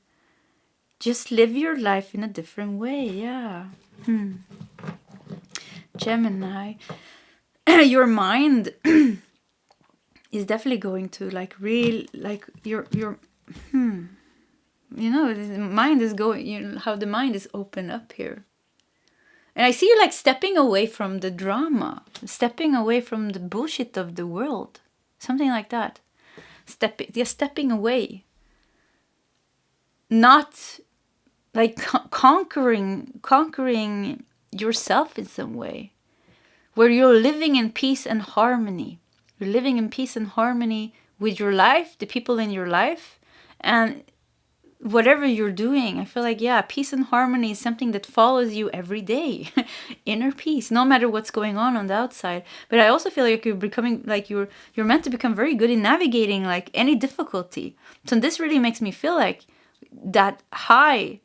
just live your life in a different way. Yeah. Gemini, your mind is definitely going to like your the mind is going, how the mind is open up here. And I see you like stepping away from the drama, stepping away from the bullshit of the world. Something like that. Stepping away. Not like conquering yourself in some way. Where you're living in peace and harmony. You're living in peace and harmony with your life, the people in your life, and whatever you're doing. I feel like, yeah, peace and harmony is something that follows you every day. Inner peace, no matter what's going on the outside. But I also feel like you're becoming, like you're meant to become very good in navigating like any difficulty. So this really makes me feel like that high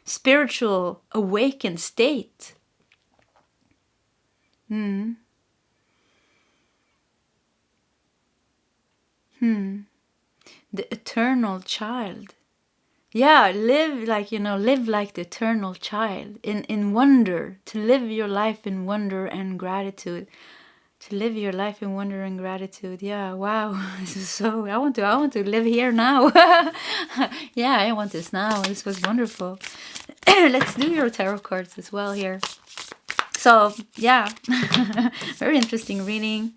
spiritual awakened state. The eternal child. Yeah, live like the eternal child in wonder, to live your life in wonder and gratitude. To live your life in wonder and gratitude. Yeah, wow. This is so, I want to live here now. Yeah, I want this now. This was wonderful. Let's do your tarot cards as well here. So, yeah. Very interesting reading.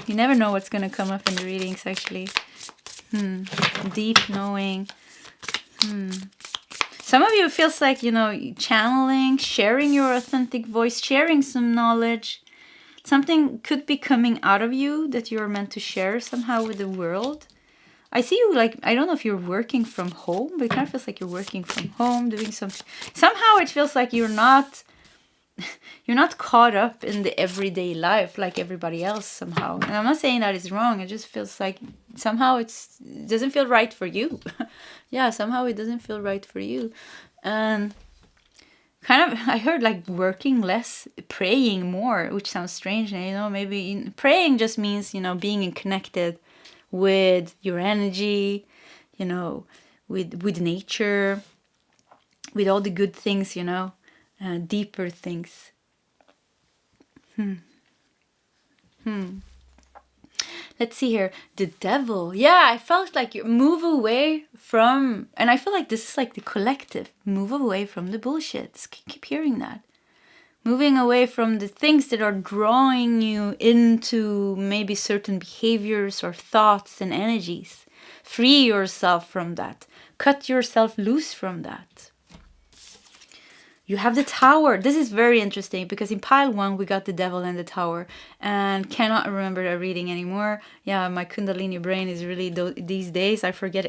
You never know what's going to come up in the readings, actually. Deep knowing. Some of you, it feels like, channeling, sharing your authentic voice, sharing some knowledge. Something could be coming out of you that you're meant to share somehow with the world. I see you like, I don't know if you're working from home, but it kind of feels like you're working from home, doing something. Somehow it feels like you're not caught up in the everyday life like everybody else somehow. And I'm not saying that is wrong. It just feels like somehow it doesn't feel right for you. Yeah, somehow it doesn't feel right for you. And kind of, I heard like working less, praying more, which sounds strange. Maybe praying just means, being connected with your energy, with nature, with all the good things, deeper things. Let's see here. The devil. Yeah, I felt like you move away from, and I feel like this is like the collective. Move away from the bullshit. Keep hearing that. Moving away from the things that are drawing you into maybe certain behaviors or thoughts and energies. Free yourself from that. Cut yourself loose from that. You have the tower. This is very interesting because in pile 1 we got the devil and the tower, and cannot remember the reading anymore. Yeah, my Kundalini brain is really these days. I forget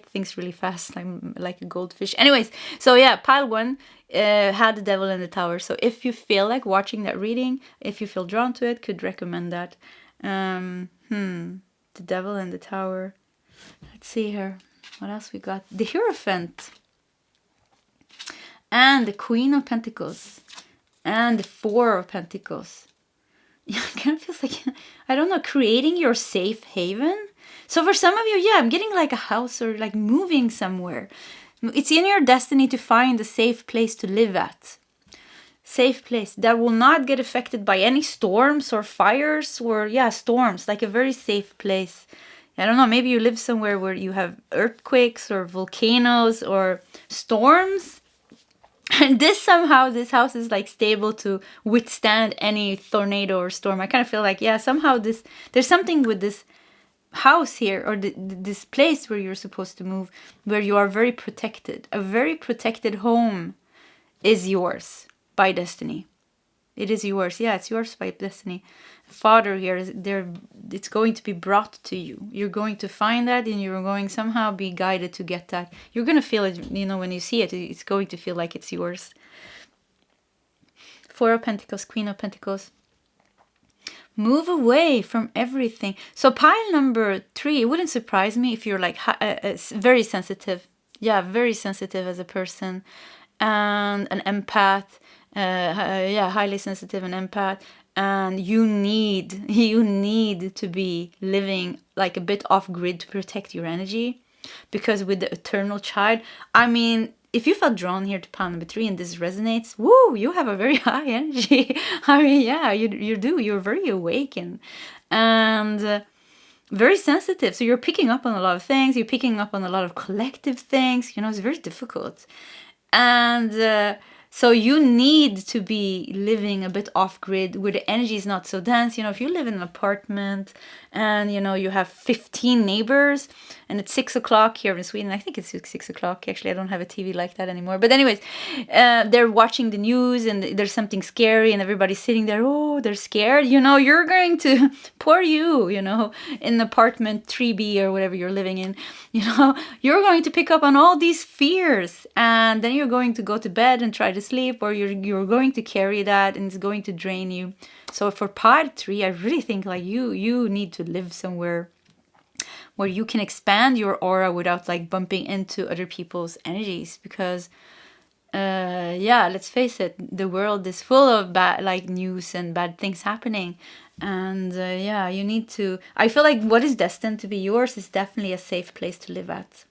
things really fast. I'm like a goldfish. Anyways, so yeah, pile 1 had the devil and the tower. So if you feel like watching that reading, if you feel drawn to it, could recommend that. The devil and the tower. Let's see here. What else we got? The Hierophant. And the Queen of Pentacles. And the Four of Pentacles. Yeah, it kind of feels like, I don't know, creating your safe haven. So for some of you, yeah, I'm getting like a house or like moving somewhere. It's in your destiny to find a safe place to live at. Safe place that will not get affected by any storms or fires or, storms. Like a very safe place. I don't know, maybe you live somewhere where you have earthquakes or volcanoes or storms. And this house is like stable to withstand any tornado or storm. I kind of feel like, somehow there's something with this house here, or this place where you're supposed to move, where you are very protected. A very protected home is yours by destiny. It is yours. Yeah, it's yours by destiny. Father here, it's going to be brought to you. You're going to find that, and you're going somehow be guided to get that. You're going to feel it, when you see it, it's going to feel like it's yours. Four of Pentacles, Queen of Pentacles. Move away from everything. So pile number 3, it wouldn't surprise me if you're like very sensitive. Yeah, very sensitive as a person, and an empath. Yeah, highly sensitive and empath. And you need to be living like a bit off grid to protect your energy, because with the eternal child, I mean, if you felt drawn here to pile number 3 and this resonates, woo, you have a very high energy. I mean, yeah, you do. You're very awakened and very sensitive. So you're picking up on a lot of things. You're picking up on a lot of collective things. You know, it's very difficult. And so you need to be living a bit off grid where the energy is not so dense. You know, if you live in an apartment and, you know, you have 15 neighbors and it's 6 o'clock here in Sweden. I think it's 6 o'clock. Actually, I don't have a TV like that anymore. But anyways, they're watching the news and there's something scary and everybody's sitting there. Oh, they're scared. You know, you're going to, poor you know, in apartment 3B or whatever you're living in, you know, you're going to pick up on all these fears, and then you're going to go to bed and try to sleep, or you're going to carry that and it's going to drain you. So for pile 3, I really think like you need to live somewhere where you can expand your aura without like bumping into other people's energies, because yeah, let's face it, the world is full of bad like news and bad things happening. And yeah, you need to, I feel like what is destined to be yours is definitely a safe place to live at.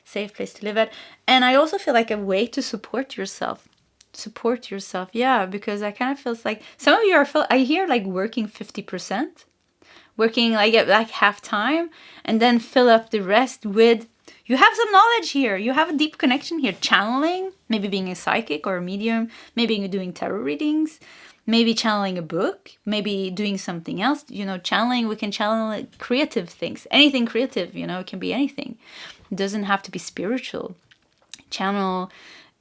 Safe place to live at. And I also feel like a way to support yourself. Yeah, because I kind of feels like some of you are, I hear like working 50%, working like at like half time, and then fill up the rest with, you have some knowledge here, you have a deep connection here, channeling, maybe being a psychic or a medium, maybe you're doing tarot readings, maybe channeling a book, maybe doing something else. You know, channeling, we can channel creative things, anything creative, you know, it can be anything. It doesn't have to be spiritual. Channel,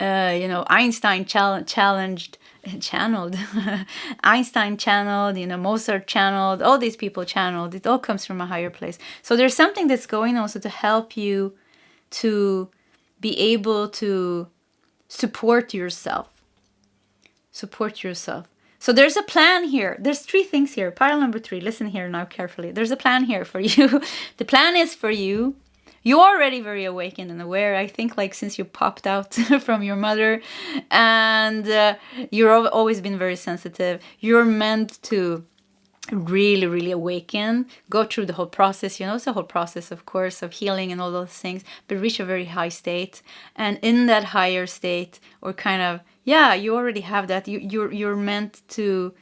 you know, Einstein channeled, Einstein channeled, you know, Mozart channeled, all these people channeled. It all comes from a higher place. So there's something that's going also to help you to be able to support yourself. So there's a plan here. There's 3 things here. Pile number 3. Listen here now carefully. There's a plan here for you. The plan is for you. You're already very awakened and aware. I think like since you popped out from your mother, and you've always been very sensitive. You're meant to really, really awaken, go through the whole process. You know, it's a whole process, of course, of healing and all those things, but reach a very high state. And in that higher state, or kind of, yeah, you already have that. You're meant to,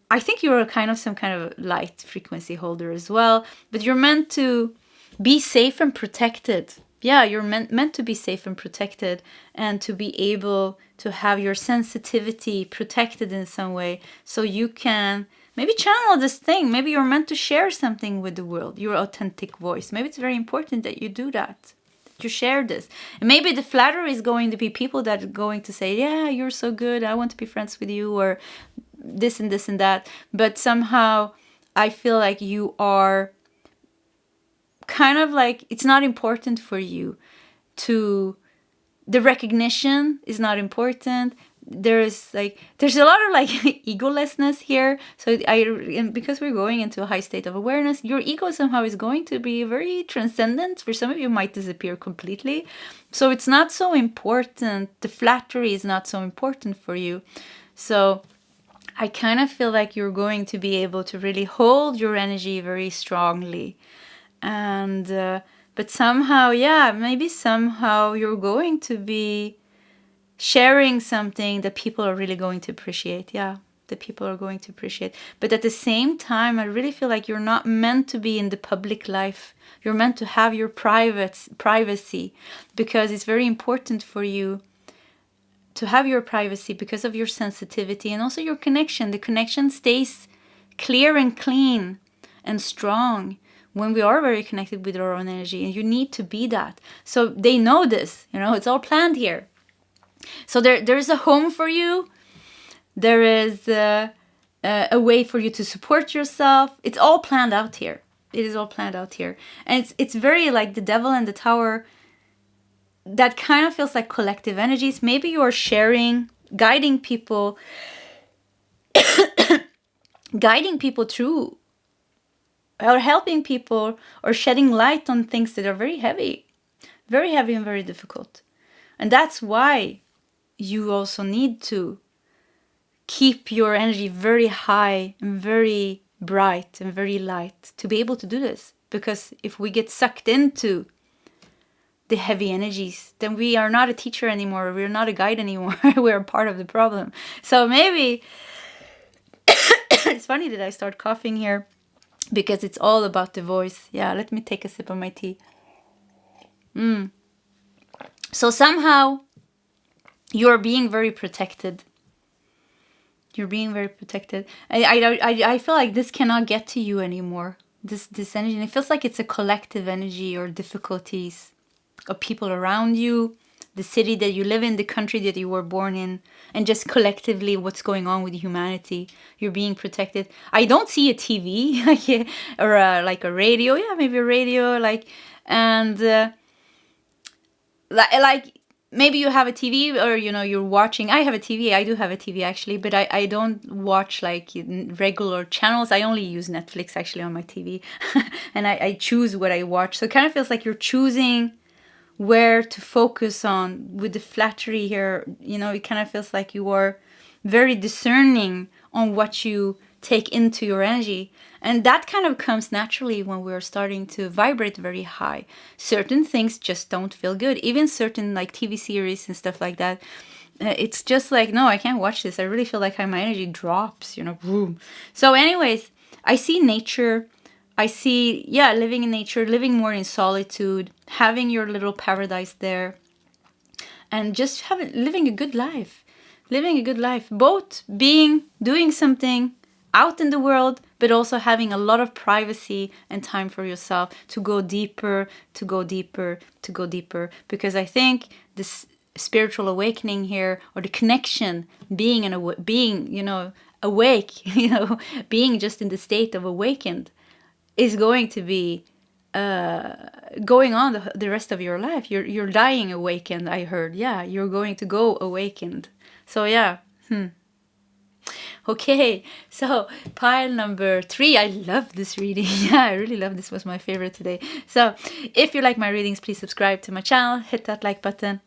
I think you're kind of some kind of light frequency holder as well, but you're meant to be safe and protected. Yeah, you're meant to be safe and protected, and to be able to have your sensitivity protected in some way, so you can maybe channel this thing. Maybe you're meant to share something with the world, your authentic voice. Maybe it's very important that you do that, you share this. And maybe the flattery is going to be people that are going to say, yeah, you're so good, I want to be friends with you, or this and this and that. But somehow I feel like you are kind of like, it's not important for you to, the recognition is not important. There's a lot of like egolessness here. So because we're going into a high state of awareness, your ego somehow is going to be very transcendent. For some of you, might disappear completely. So it's not so important. The flattery is not so important for you. So I kind of feel like you're going to be able to really hold your energy very strongly. And but somehow, yeah, maybe somehow you're going to be sharing something that people are really going to appreciate. Yeah, that people are going to appreciate. But at the same time, I really feel like you're not meant to be in the public life. You're meant to have your privacy, because it's very important for you to have your privacy because of your sensitivity and also your connection. The connection stays clear and clean and strong when we are very connected with our own energy, and you need to be that. So they know this, you know, it's all planned here. So there's a home for you. There is a way for you to support yourself. It's all planned out here. It is all planned out here. And it's very like the devil and the tower. That kind of feels like collective energies. Maybe you're sharing, guiding people guiding people through, or helping people, or shedding light on things that are very heavy and very difficult. And that's why you also need to keep your energy very high and very bright and very light to be able to do this. Because if we get sucked into the heavy energies, then we are not a teacher anymore. We're not a guide anymore. We're part of the problem. So maybe it's funny that I start coughing here because it's all about the voice. Yeah, let me take a sip of my tea. So somehow you're being very protected. You're being very protected. I feel like this cannot get to you anymore. This energy. And it feels like it's a collective energy, or difficulties of people around you, the city that you live in, the country that you were born in, and just collectively what's going on with humanity. You're being protected. I don't see a TV or like a radio. Yeah, maybe a radio. And maybe you have a TV, or you're watching. I have a TV. I do have a TV actually, but I don't watch like regular channels. I only use Netflix actually on my TV, and I choose what I watch. So it kind of feels like you're choosing where to focus on with the flattery here. It kind of feels like you are very discerning on what you take into your energy. And that kind of comes naturally when we're starting to vibrate very high. Certain things just don't feel good. Even certain like TV series and stuff like that. It's just like, no, I can't watch this. I really feel like my energy drops, boom. So anyways, I see nature. I see, living in nature, living more in solitude, having your little paradise there, and just living a good life. Living a good life. Both doing something out in the world, but also having a lot of privacy and time for yourself to go deeper, to go deeper, to go deeper. Because I think this spiritual awakening here, or the connection, being awake, being just in the state of awakened, is going to be going on the rest of your life. You're dying awakened, I heard. Yeah, you're going to go awakened. So yeah. Okay, so pile number 3. I love this reading. Yeah, I really love this. Was my favorite today. So if you like my readings, please subscribe to my channel. Hit that like button.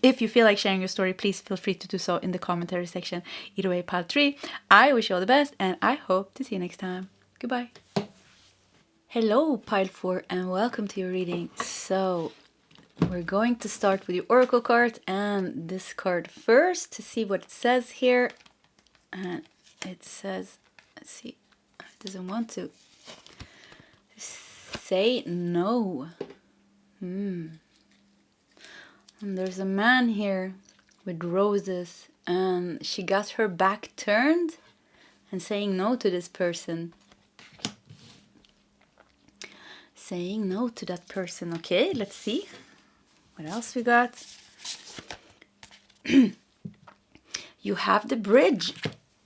If you feel like sharing your story, please feel free to do so in the commentary section. Either way, pile 3. I wish you all the best, and I hope to see you next time. Goodbye. Hello, pile 4, and welcome to your reading. So we're going to start with your oracle card and this card first to see what it says here. And it says, let's see, it doesn't want to say no. And there's a man here with roses, and she got her back turned and saying no to this person. Saying no to that person. Okay, let's see what else we got. You have the bridge.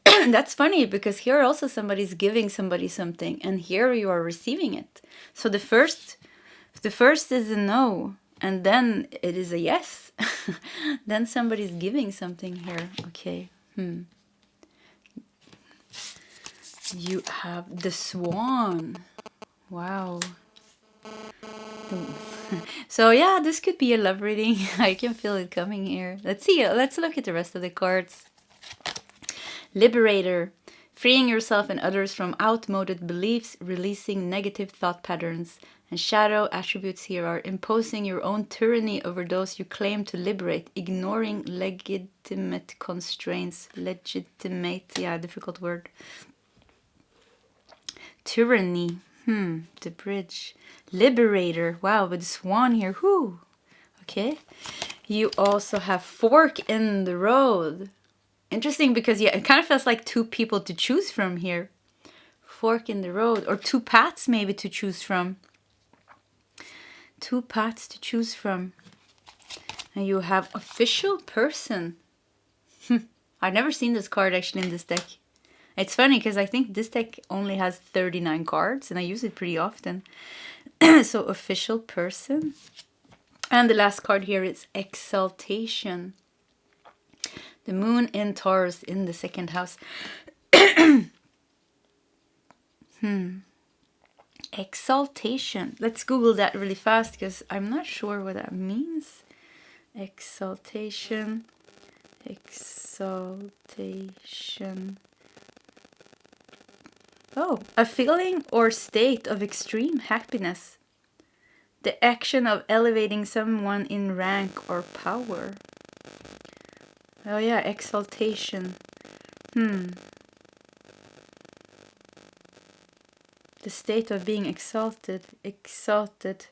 That's funny, because here also somebody's giving somebody something, and here you are receiving it. So the first is a no, and then it is a yes. Then somebody's giving something here. Okay. You have the swan. Wow. So yeah, this could be a love reading. I can feel it coming here. Let's see. Let's look at the rest of the cards. Liberator. Freeing yourself and others from outmoded beliefs, releasing negative thought patterns. And shadow attributes here are imposing your own tyranny over those you claim to liberate, ignoring legitimate constraints. Legitimate, yeah, difficult word. Tyranny. The bridge. Liberator. Wow, with the swan here. Whoo. Okay. You also have fork in the road. Interesting, because yeah, it kind of feels like 2 people to choose from here. Fork in the road, or 2 paths maybe to choose from. 2 paths to choose from. And you have official person. I've never seen this card actually in this deck. It's funny because I think this deck only has 39 cards and I use it pretty often. So official person. And the last card here is exaltation. The moon in Taurus in the 2nd house. Exaltation. Let's Google that really fast because I'm not sure what that means. Exaltation. Exaltation. Oh, a feeling or state of extreme happiness. The action of elevating someone in rank or power. Oh yeah, exaltation. The state of being exalted. Exalted.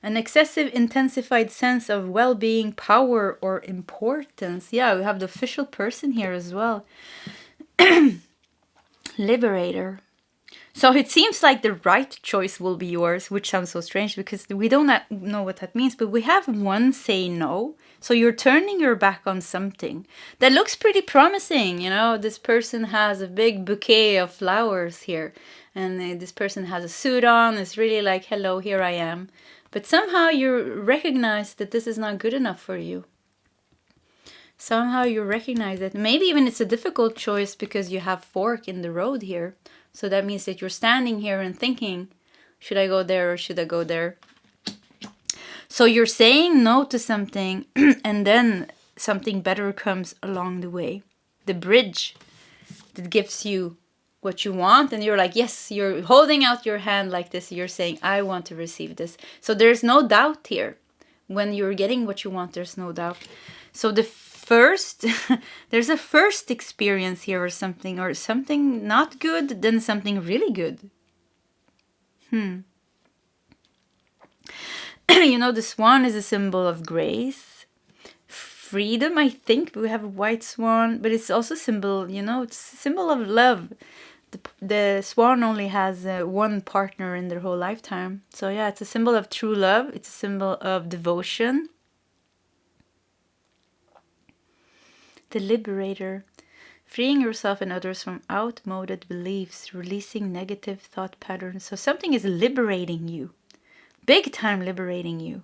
An excessive intensified sense of well-being, power, or importance. Yeah, we have the official person here as well. Liberator. So it seems like the right choice will be yours, which sounds so strange because we don't know what that means, but we have one say no. So you're turning your back on something that looks pretty promising. You know, this person has a big bouquet of flowers here, and this person has a suit on. It's really like, hello, here I am. But somehow you recognize that this is not good enough for you. Somehow you recognize that maybe even it's a difficult choice because you have fork in the road here. So that means that you're standing here and thinking, should I go there or should I go there? So you're saying no to something and then something better comes along the way. The bridge that gives you what you want and you're like, yes, you're holding out your hand like this. You're saying, I want to receive this. So there's no doubt here. When you're getting what you want, there's no doubt. So the first, there's a first experience here or something not good, then something really good. You know, the swan is a symbol of grace, freedom, I think. We have a white swan, but it's also a symbol, you know, it's a symbol of love. The swan only has one partner in their whole lifetime. So yeah, it's a symbol of true love. It's a symbol of devotion. The liberator, freeing yourself and others from outmoded beliefs, releasing negative thought patterns. So something is liberating you, big time liberating you.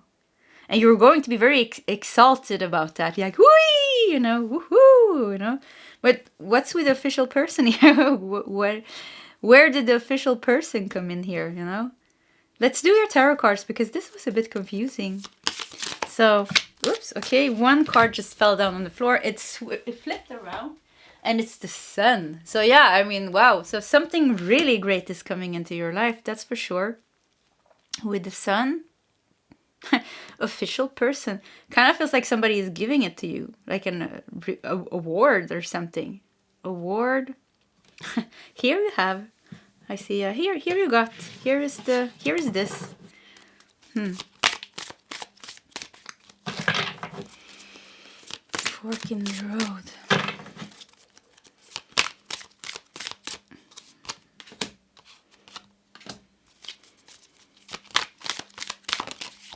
And you're going to be very exalted about that. You're like, whee, you know, woohoo, you know. But what's with the official person here? Where did the official person come in here, you know? Let's do your tarot cards because this was a bit confusing. So, oops, okay, one card just fell down on the floor. It flipped around and it's the sun. So yeah, I mean, wow. So something really great is coming into your life, that's for sure. With the sun. Official person. Kind of feels like somebody is giving it to you. Like an award or something. Award. Here you have. I see. Here you got. Here is this. Fork in the road.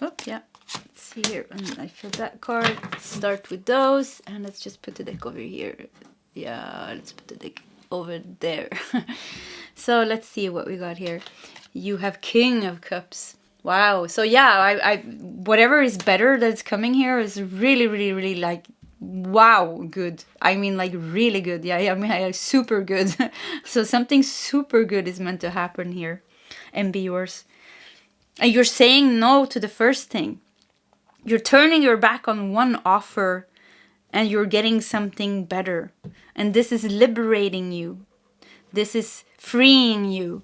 Oh, yeah. Let's see here. And I filled that card. Start with those. And let's just put the deck over here. Yeah, let's put the deck over there. So let's see what we got here. You have King of Cups. Wow. So yeah, I whatever is better that's coming here is really, really, really like, wow, good. I mean, like really good. Yeah, I mean, super good. So something super good is meant to happen here and be yours. And you're saying no to the first thing. You're turning your back on one offer and you're getting something better. And this is liberating you. This is freeing you.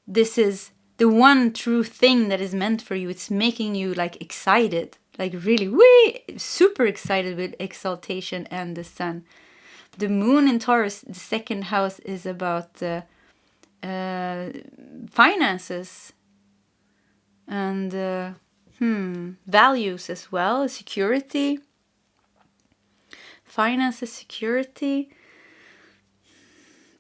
This is the one true thing that is meant for you. It's making you like excited. Like really, super excited with exaltation and the sun. The moon in Taurus, the second house, is about finances and values as well, security. Finances, security.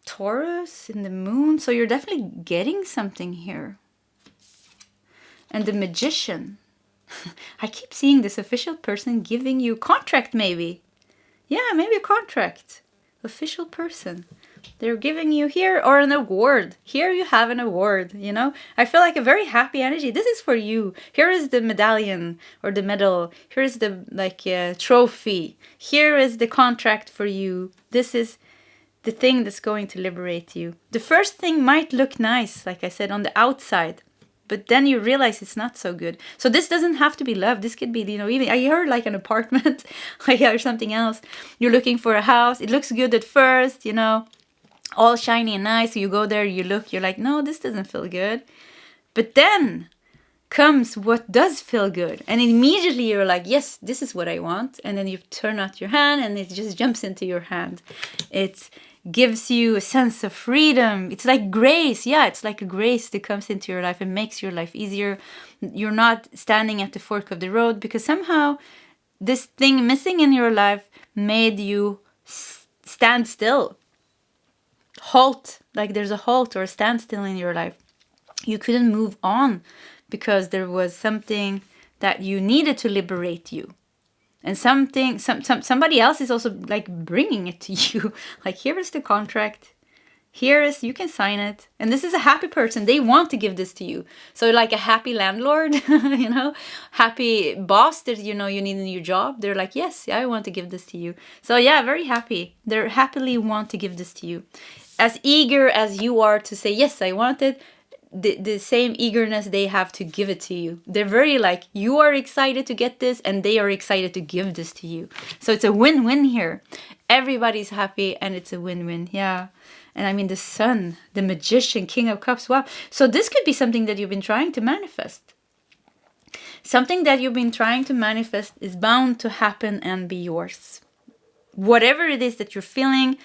Taurus in the moon. So you're definitely getting something here. And the Magician. I keep seeing this official person giving you contract maybe. Yeah, maybe a contract. Official person. They're giving you here or an award. Here you have an award, you know. I feel like a very happy energy. This is for you. Here is the medallion or the medal. Here is the trophy. Here is the contract for you. This is the thing that's going to liberate you. The first thing might look nice, like I said, on the outside, but then you realize it's not so good. So this doesn't have to be love. This could be, even I heard like an apartment, or something else. You're looking for a house. It looks good at first, all shiny and nice. You go there, you look, you're like, no, this doesn't feel good. But then comes what does feel good. And immediately you're like, yes, this is what I want. And then you turn out your hand and it just jumps into your hand. It gives you a sense of freedom. It's like grace. Yeah, it's like a grace that comes into your life and makes your life easier. You're not standing at the fork of the road because somehow this thing missing in your life made you stand still. Halt. Like there's a halt or a standstill in your life. You couldn't move on because there was something that you needed to liberate you. And somebody else is also like bringing it to you. Like, here is the contract. You can sign it. And this is a happy person. They want to give this to you. So like a happy landlord, happy boss that, you need a new job. They're like, yes, I want to give this to you. So yeah, very happy. They happily want to give this to you. As eager as you are to say, yes, I want it, the same eagerness they have to give it to you. They're very like, you are excited to get this and they are excited to give this to you. So it's a win-win here. Everybody's happy and it's a win-win. Yeah. And I mean, the sun, the magician, King of Cups. Wow. So this could be something that you've been trying to manifest. Something that you've been trying to manifest is bound to happen and be yours. Whatever it is that you're feeling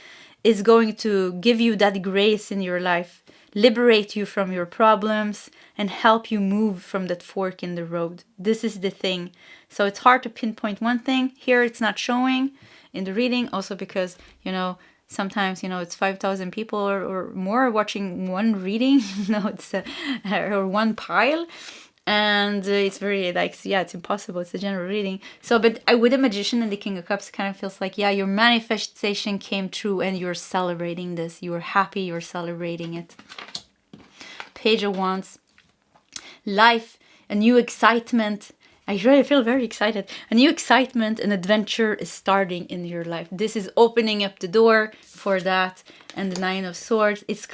is going to give you that grace in your life, liberate you from your problems, and help you move from that fork in the road. This is the thing. So it's hard to pinpoint one thing. Here it's not showing in the reading, also because, sometimes, it's 5,000 people or more watching one reading, it's or one pile. And it's very it's impossible. It's a general reading. So, but with the Magician and the King of Cups, it kind of feels like, your manifestation came true and you're celebrating this. You're happy, you're celebrating it. Page of Wands. Life, a new excitement. I really feel very excited. A new excitement and adventure is starting in your life. This is opening up the door for that. And the Nine of Swords, it's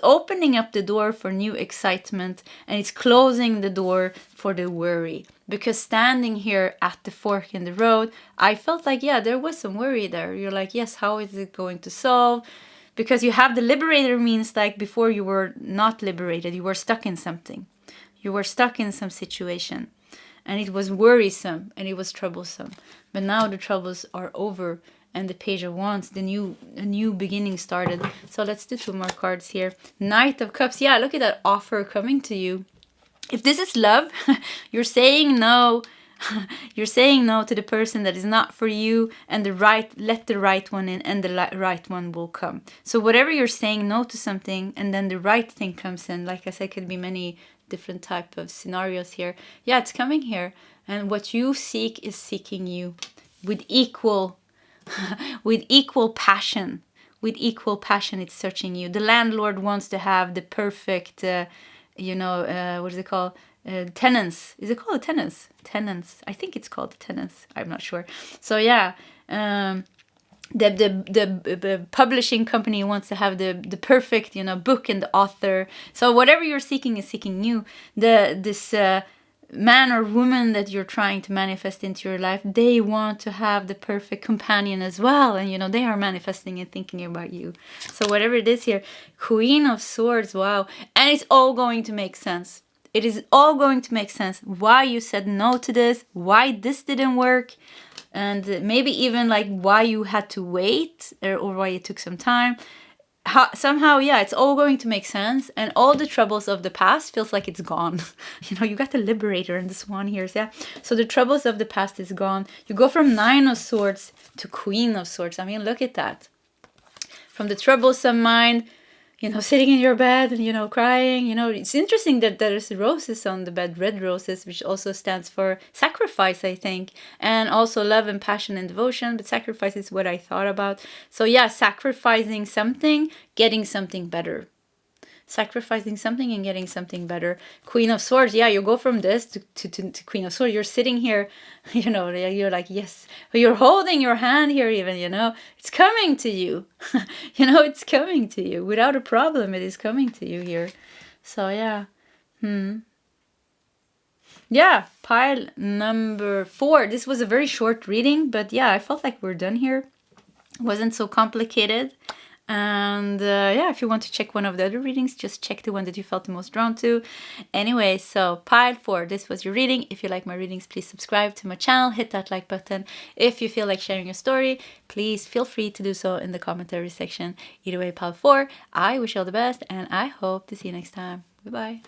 opening up the door for new excitement, and it's closing the door for the worry. Because standing here at the fork in the road, I felt like, there was some worry there. You're like, yes, how is it going to solve? Because you have the liberator means like before you were not liberated, you were stuck in something. You were stuck in some situation. And it was worrisome and it was troublesome. But now the troubles are over. And the Page of Wands, a new beginning started. So let's do 2 more cards here. Knight of Cups. Yeah, look at that offer coming to you. If this is love, you're saying no. You're saying no to the person that is not for you, and let the right one in, and the right one will come. So whatever you're saying no to something, and then the right thing comes in. Like I said, could be many different type of scenarios here. Yeah, it's coming here. And what you seek is seeking you with equal passion. With equal passion, it's searching you. The landlord wants to have the perfect, what is it called? Tenants. Is it called tenants? Tenants. I think it's called tenants. I'm not sure. So yeah, the publishing company wants to have the perfect, book and the author. So whatever you're seeking is seeking you. This man or woman that you're trying to manifest into your life, they want to have the perfect companion as well. And, they are manifesting and thinking about you. So whatever it is here, Queen of Swords, wow. And it's all going to make sense. It is all going to make sense. Why you said no to this, why this didn't work, and maybe even like why you had to wait or why it took some time. Somehow, it's all going to make sense, and all the troubles of the past feels like it's gone. You got the Liberator and the Swan here, so the troubles of the past is gone. You go from 9 of Swords to Queen of Swords. I mean, look at that. From the troublesome mind, sitting in your bed and, crying, it's interesting that there's roses on the bed, red roses, which also stands for sacrifice, I think, and also love and passion and devotion, but sacrifice is what I thought about. So sacrificing something, getting something better. sacrificing something and getting something better. Queen of Swords, yeah, you go from this to Queen of Swords. You're sitting here, you know, you're like, yes, you're holding your hand here even, you know, it's coming to you. You know, it's coming to you without a problem. It is coming to you here. So yeah. Yeah, pile number 4. This was a very short reading, but yeah, I felt like we're done here. It wasn't so complicated. And yeah, if you want to check one of the other readings, just check the one that you felt the most drawn to. Anyway, so pile 4, this was your reading. If you like my readings, please subscribe to my channel, hit that like button. If you feel like sharing your story, please feel free to do so in the commentary section. Either way, pile 4, I wish you all the best, and I hope to see you next time. Goodbye.